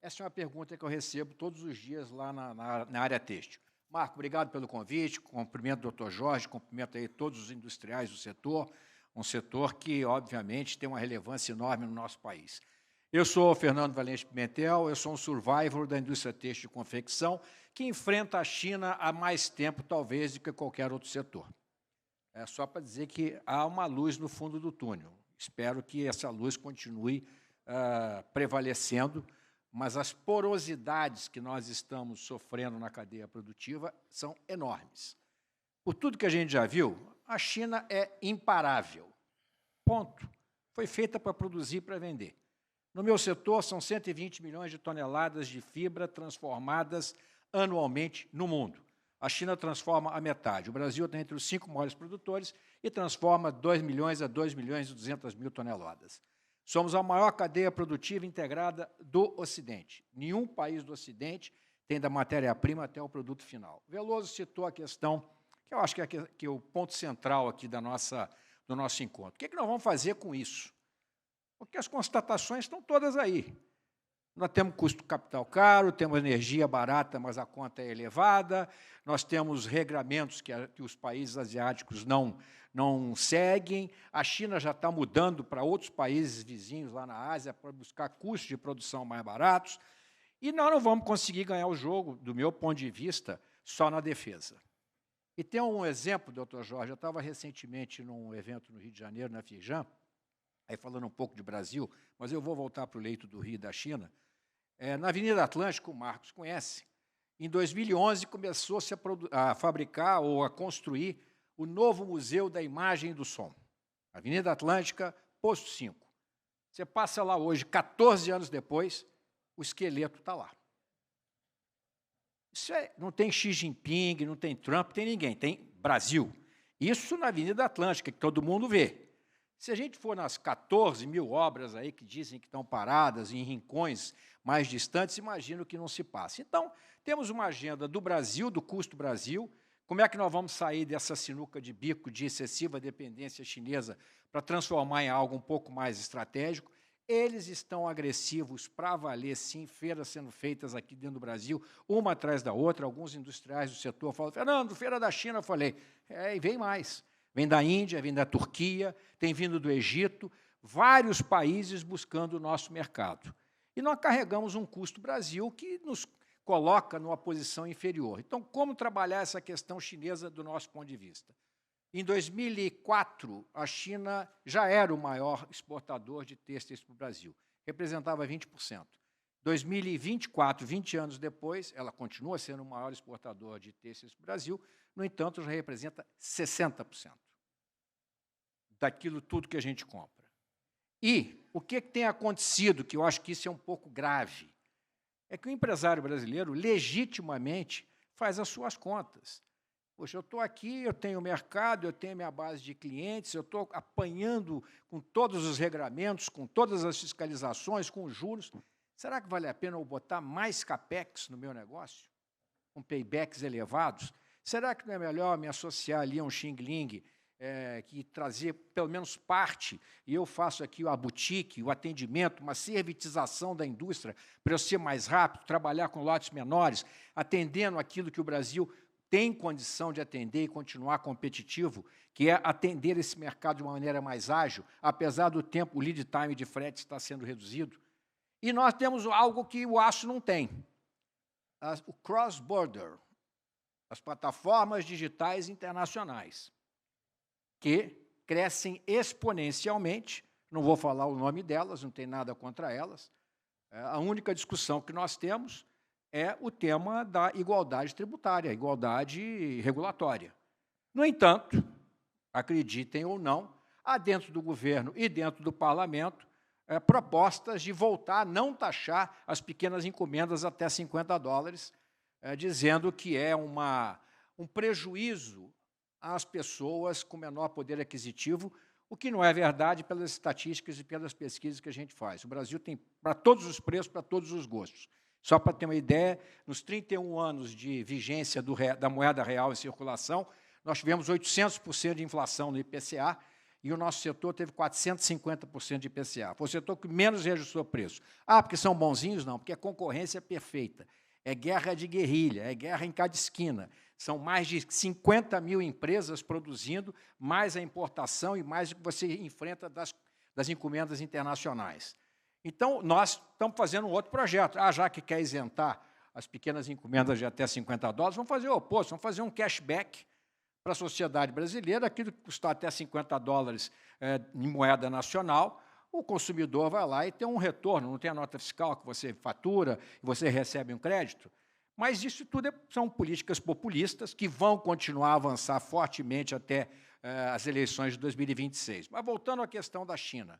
Essa é uma pergunta que eu recebo todos os dias lá na área têxtil. Marco, obrigado pelo convite, cumprimento o doutor Jorge, cumprimento aí todos os industriais do setor, um setor que, obviamente, tem uma relevância enorme no nosso país. Eu sou Fernando Valente Pimentel, eu sou um survivor da indústria têxtil de confecção, que enfrenta a China há mais tempo, talvez, do que qualquer outro setor. É só para dizer que há uma luz no fundo do túnel. Espero que essa luz continue prevalecendo, mas as porosidades que nós estamos sofrendo na cadeia produtiva são enormes. Por tudo que a gente já viu, a China é imparável. Ponto. Foi feita para produzir e para vender. No meu setor, são 120 milhões de toneladas de fibra transformadas anualmente no mundo. A China transforma a metade. O Brasil está entre os 5 maiores produtores e transforma 2 milhões a 2 milhões e 200 mil toneladas. Somos a maior cadeia produtiva integrada do Ocidente. Nenhum país do Ocidente tem da matéria-prima até o produto final. Veloso citou a questão, que eu acho que é o ponto central aqui do nosso encontro. O que nós vamos fazer com isso? Porque as constatações estão todas aí. Nós temos custo de capital caro, temos energia barata, mas a conta é elevada, nós temos regramentos que os países asiáticos não seguem, a China já está mudando para outros países vizinhos lá na Ásia para buscar custos de produção mais baratos, e nós não vamos conseguir ganhar o jogo, do meu ponto de vista, só na defesa. E tem um exemplo, doutor Jorge, eu estava recentemente num evento no Rio de Janeiro, na Firjan, aí falando um pouco de Brasil, mas eu vou voltar para o leito do Rio e da China. Na Avenida Atlântica, o Marcos conhece, em 2011 começou-se a fabricar ou a construir o novo Museu da Imagem e do Som. Avenida Atlântica, posto 5. Você passa lá hoje, 14 anos depois, o esqueleto está lá. Isso não tem Xi Jinping, não tem Trump, tem ninguém, tem Brasil. Isso na Avenida Atlântica, que todo mundo vê. Se a gente for nas 14 mil obras aí que dizem que estão paradas em rincões mais distantes, imagino que não se passe. Então, temos uma agenda do Brasil, do custo Brasil, como é que nós vamos sair dessa sinuca de bico de excessiva dependência chinesa para transformar em algo um pouco mais estratégico. Eles estão agressivos para valer, sim, feiras sendo feitas aqui dentro do Brasil, uma atrás da outra. Alguns industriais do setor falam, Fernando, feira da China, eu falei, e vem mais. Vem da Índia, vem da Turquia, tem vindo do Egito, vários países buscando o nosso mercado. E nós carregamos um custo Brasil que nos coloca numa posição inferior. Então, como trabalhar essa questão chinesa do nosso ponto de vista? Em 2004, a China já era o maior exportador de têxteis para o Brasil, representava 20%. 2024, 20 anos depois, ela continua sendo o maior exportador de têxteis para o Brasil, no entanto, já representa 60% daquilo tudo que a gente compra. E o que tem acontecido, que eu acho que isso é um pouco grave, é que o empresário brasileiro, legitimamente, faz as suas contas. Poxa, eu estou aqui, eu tenho mercado, eu tenho minha base de clientes, eu estou apanhando com todos os regramentos, com todas as fiscalizações, com os juros. Será que vale a pena eu botar mais capex no meu negócio, com paybacks elevados? Será que não é melhor me associar ali a um Xing Ling, que trazer pelo menos parte, e eu faço aqui a boutique, o atendimento, uma servitização da indústria, para eu ser mais rápido, trabalhar com lotes menores, atendendo aquilo que o Brasil tem condição de atender e continuar competitivo, que é atender esse mercado de uma maneira mais ágil, apesar do tempo, o lead time de frete estar sendo reduzido. E nós temos algo que o aço não tem, o cross-border, as plataformas digitais internacionais, que crescem exponencialmente, não vou falar o nome delas, não tem nada contra elas, a única discussão que nós temos é o tema da igualdade tributária, igualdade regulatória. No entanto, acreditem ou não, há dentro do governo e dentro do parlamento propostas de voltar a não taxar as pequenas encomendas até $50, dizendo que é um prejuízo às pessoas com menor poder aquisitivo, o que não é verdade pelas estatísticas e pelas pesquisas que a gente faz. O Brasil tem para todos os preços, para todos os gostos. Só para ter uma ideia, nos 31 anos de vigência da moeda real em circulação, nós tivemos 800% de inflação no IPCA e o nosso setor teve 450% de IPCA. Foi o setor que menos reajustou o preço. Ah, porque são bonzinhos? Não, porque a concorrência é perfeita. É guerra de guerrilha, é guerra em cada esquina. São mais de 50 mil empresas produzindo, mais a importação e mais o que você enfrenta das encomendas internacionais. Então, nós estamos fazendo um outro projeto. Já que quer isentar as pequenas encomendas de até $50, vamos fazer o oposto, vamos fazer um cashback para a sociedade brasileira, aquilo que custar até $50 em moeda nacional, o consumidor vai lá e tem um retorno, não tem a nota fiscal que você fatura e você recebe um crédito. Mas isso tudo são políticas populistas que vão continuar a avançar fortemente até as eleições de 2026. Mas, voltando à questão da China,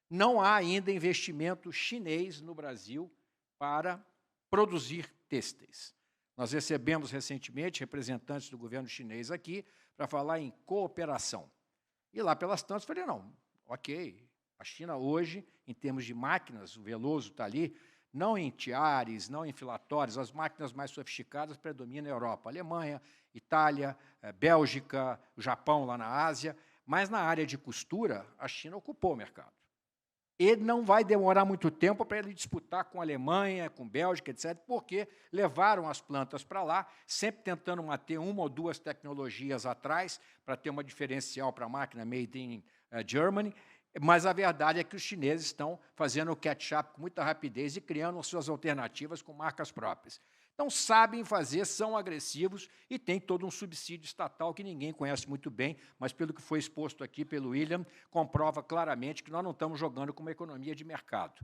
não há ainda investimento chinês no Brasil para produzir têxteis. Nós recebemos recentemente representantes do governo chinês aqui para falar em cooperação. E lá pelas tantas, falei, não, ok, a China hoje, em termos de máquinas, o Veloso está ali, não em tiares, não em filatórios, as máquinas mais sofisticadas predominam na Europa, Alemanha, Itália, Bélgica, o Japão lá na Ásia, mas na área de costura, a China ocupou o mercado. E não vai demorar muito tempo para ele disputar com a Alemanha, com a Bélgica, etc., porque levaram as plantas para lá, sempre tentando manter uma ou duas tecnologias atrás, para ter uma diferencial para a máquina made in Germany, mas a verdade é que os chineses estão fazendo o catch-up com muita rapidez e criando suas alternativas com marcas próprias. Então, sabem fazer, são agressivos e tem todo um subsídio estatal que ninguém conhece muito bem, mas, pelo que foi exposto aqui pelo William, comprova claramente que nós não estamos jogando com uma economia de mercado.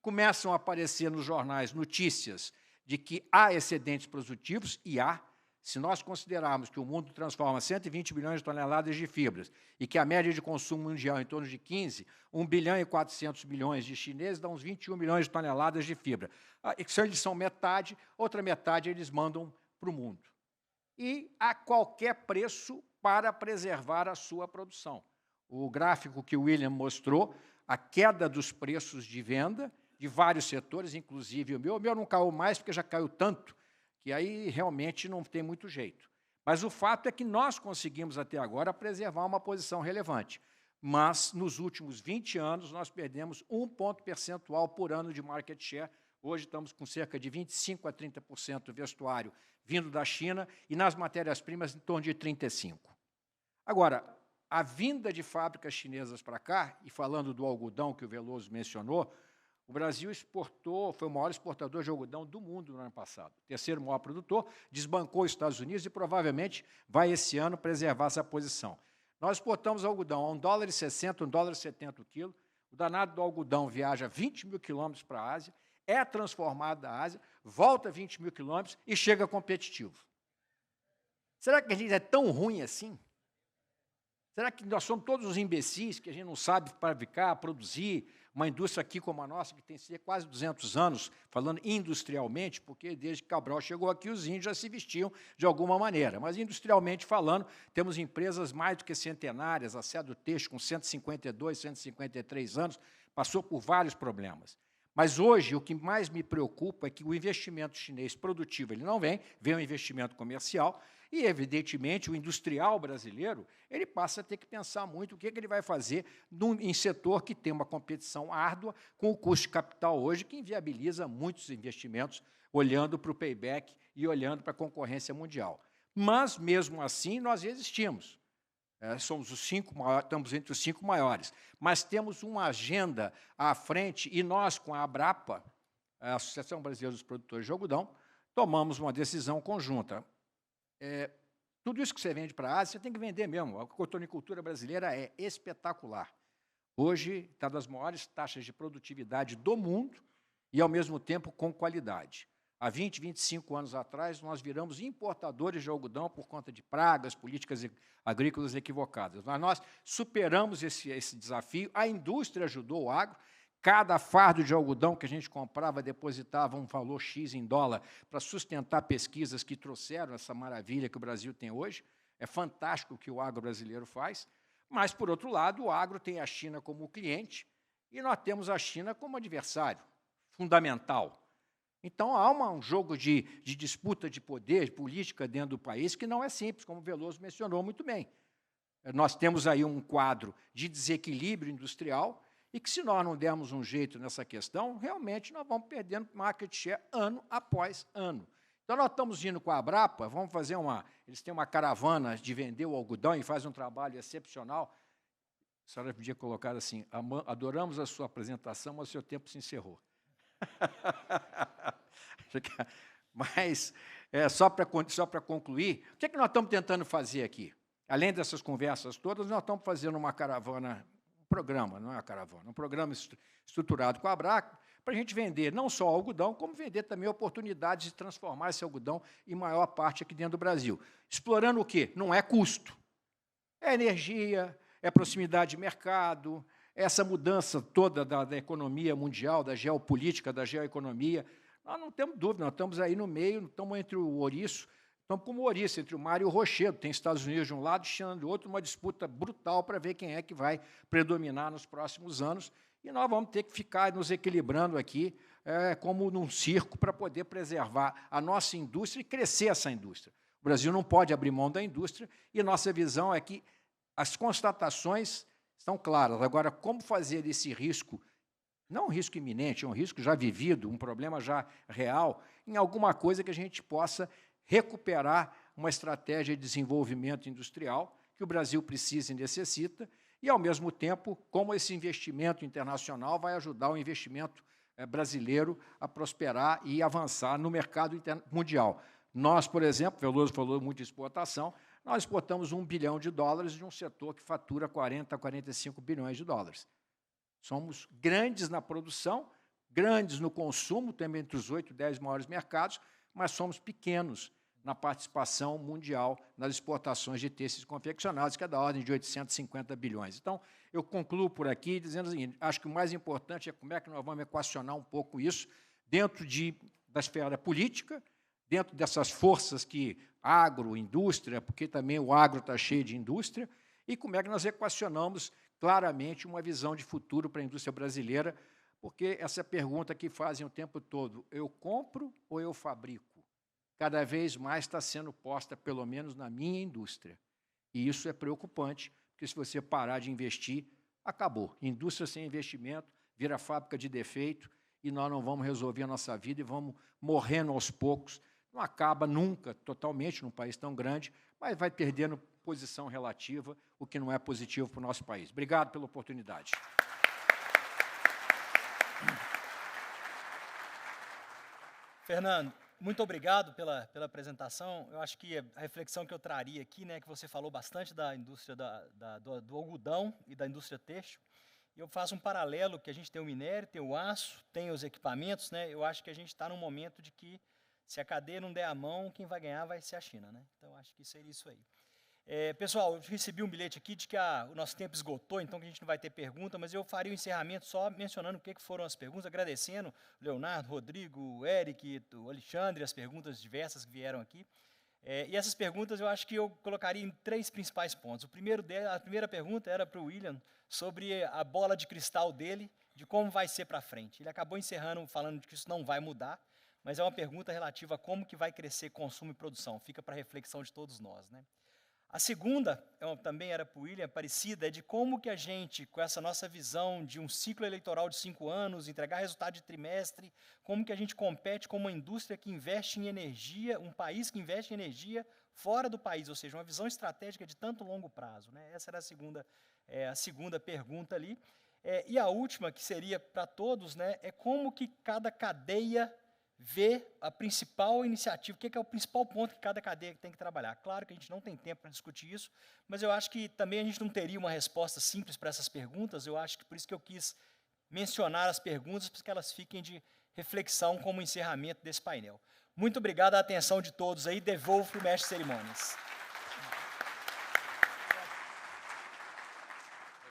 Começam a aparecer nos jornais notícias de que há excedentes produtivos, e há. Se nós considerarmos que o mundo transforma 120 bilhões de toneladas de fibras e que a média de consumo mundial é em torno de 15, 1 bilhão e 400 milhões de chineses dá uns 21 milhões de toneladas de fibra. Eles são metade, outra metade eles mandam para o mundo. E a qualquer preço para preservar a sua produção. O gráfico que o William mostrou, a queda dos preços de venda de vários setores, inclusive o meu não caiu mais porque já caiu tanto, que aí realmente não tem muito jeito. Mas o fato é que nós conseguimos, até agora, preservar uma posição relevante. Mas, nos últimos 20 anos, nós perdemos 1 ponto percentual por ano de market share. Hoje estamos com cerca de 25% a 30% do vestuário vindo da China e, nas matérias-primas, em torno de 35%. Agora, a vinda de fábricas chinesas para cá, e falando do algodão que o Veloso mencionou, o Brasil exportou, foi o maior exportador de algodão do mundo no ano passado. O terceiro maior produtor, desbancou os Estados Unidos e provavelmente vai, esse ano, preservar essa posição. Nós exportamos algodão a $1,60, $1,70 o quilo. O danado do algodão viaja 20 mil quilômetros para a Ásia, é transformado da Ásia, volta 20 mil quilômetros e chega competitivo. Será que a gente é tão ruim assim? Será que nós somos todos os imbecis que a gente não sabe fabricar, produzir? Uma indústria aqui como a nossa, que tem quase 200 anos, falando industrialmente, porque desde que Cabral chegou aqui, os índios já se vestiam de alguma maneira. Mas, industrialmente falando, temos empresas mais do que centenárias, a Cedro Têxtil, com 152, 153 anos, passou por vários problemas. Mas, hoje, o que mais me preocupa é que o investimento chinês produtivo ele não vem um investimento comercial, e, evidentemente, o industrial brasileiro ele passa a ter que pensar muito o que ele vai fazer em setor que tem uma competição árdua, com o custo de capital hoje, que inviabiliza muitos investimentos, olhando para o payback e olhando para a concorrência mundial. Mas, mesmo assim, nós existimos. Somos os 5 maiores, estamos entre os 5 maiores. Mas temos uma agenda à frente, e nós, com a Abrapa, a Associação Brasileira dos Produtores de Algodão, tomamos uma decisão conjunta. Tudo isso que você vende para a Ásia, você tem que vender mesmo. A cotonicultura brasileira é espetacular. Hoje, está das maiores taxas de produtividade do mundo e, ao mesmo tempo, com qualidade. Há 20, 25 anos atrás, nós viramos importadores de algodão por conta de pragas, políticas agrícolas equivocadas. Mas nós superamos esse desafio, a indústria ajudou o agro. Cada fardo de algodão que a gente comprava depositava um valor X em dólar para sustentar pesquisas que trouxeram essa maravilha que o Brasil tem hoje. É fantástico o que o agro brasileiro faz. Mas, por outro lado, o agro tem a China como cliente e nós temos a China como adversário fundamental. Então, há um jogo de disputa de poder, de política dentro do país, que não é simples, como o Veloso mencionou muito bem. Nós temos aí um quadro de desequilíbrio industrial, e que, se nós não dermos um jeito nessa questão, realmente nós vamos perdendo market share ano após ano. Então, nós estamos indo com a Abrapa, vamos fazer eles têm uma caravana de vender o algodão e fazem um trabalho excepcional. A senhora podia colocar assim: adoramos a sua apresentação, mas o seu tempo se encerrou. Mas, só para concluir, o que é que nós estamos tentando fazer aqui? Além dessas conversas todas, nós estamos fazendo uma caravana, programa, não é uma caravana, um programa estruturado com a Abrapa, para a gente vender não só algodão, como vender também oportunidades de transformar esse algodão em maior parte aqui dentro do Brasil. Explorando o quê? Não é custo. É energia, é proximidade de mercado, é essa mudança toda da economia mundial, da geopolítica, da geoeconomia. Nós não temos dúvida, nós estamos aí no meio, estamos entre o ouriço, estamos como o ouriço, entre o mar e o rochedo. Tem Estados Unidos de um lado, China do outro, uma disputa brutal para ver quem é que vai predominar nos próximos anos. E nós vamos ter que ficar nos equilibrando aqui, como num circo, para poder preservar a nossa indústria e crescer essa indústria. O Brasil não pode abrir mão da indústria, e nossa visão é que as constatações estão claras. Agora, como fazer esse risco, não um risco iminente, é um risco já vivido, um problema já real, em alguma coisa que a gente possa recuperar uma estratégia de desenvolvimento industrial que o Brasil precisa e necessita, e, ao mesmo tempo, como esse investimento internacional vai ajudar o investimento brasileiro a prosperar e avançar no mercado mundial. Nós, por exemplo, Veloso falou muito de exportação, nós exportamos $1 bilhão de um setor que fatura 40 a 45 bilhões de dólares. Somos grandes na produção, grandes no consumo, temos entre os 8 e 10 maiores mercados, mas somos pequenos na participação mundial nas exportações de têxteis confeccionados, que é da ordem de 850 bilhões. Então, eu concluo por aqui dizendo o seguinte: acho que o mais importante é como é que nós vamos equacionar um pouco isso dentro da esfera política, dentro dessas forças que agro, indústria, porque também o agro está cheio de indústria, e como é que nós equacionamos claramente uma visão de futuro para a indústria brasileira, porque essa pergunta que fazem o tempo todo, eu compro ou eu fabrico? Cada vez mais está sendo posta, pelo menos na minha indústria. E isso é preocupante, porque se você parar de investir, acabou. Indústria sem investimento vira fábrica de defeito, e nós não vamos resolver a nossa vida e vamos morrendo aos poucos. Não acaba nunca totalmente num país tão grande, mas vai perdendo posição relativa, o que não é positivo para o nosso país. Obrigado pela oportunidade. Fernando, muito obrigado pela apresentação. Eu acho que a reflexão que eu traria aqui, né, que você falou bastante da indústria do algodão e da indústria têxtil, e eu faço um paralelo, que a gente tem o minério, tem o aço, tem os equipamentos, né? Eu acho que a gente está num momento de que, se a cadeia não der a mão, quem vai ganhar vai ser a China, né? Então, acho que seria isso aí. Pessoal, eu recebi um bilhete aqui de que o nosso tempo esgotou, então que a gente não vai ter pergunta, mas eu faria o encerramento só mencionando o que foram as perguntas, agradecendo o Leonardo, o Rodrigo, o Eric, o Alexandre, as perguntas diversas que vieram aqui. E essas perguntas eu acho que eu colocaria em 3 principais pontos. A primeira pergunta era para o William sobre a bola de cristal dele, de como vai ser para frente. Ele acabou encerrando falando de que isso não vai mudar, mas é uma pergunta relativa a como que vai crescer consumo e produção. Fica para reflexão de todos nós, né? A segunda, também era para o William, parecida, é de como que a gente, com essa nossa visão de um ciclo eleitoral de 5 anos, entregar resultado de trimestre, como que a gente compete com uma indústria que investe em energia, um país que investe em energia fora do país, ou seja, uma visão estratégica de tanto longo prazo, né? Essa era a segunda pergunta ali. E a última, que seria para todos, né, é como que cada cadeia vê a principal iniciativa, o que é o principal ponto que cada cadeia tem que trabalhar. Claro que a gente não tem tempo para discutir isso, mas eu acho que também a gente não teria uma resposta simples para essas perguntas, eu acho que por isso que eu quis mencionar as perguntas, para que elas fiquem de reflexão como encerramento desse painel. Muito obrigado à atenção de todos aí, devolvo para o mestre de cerimônias.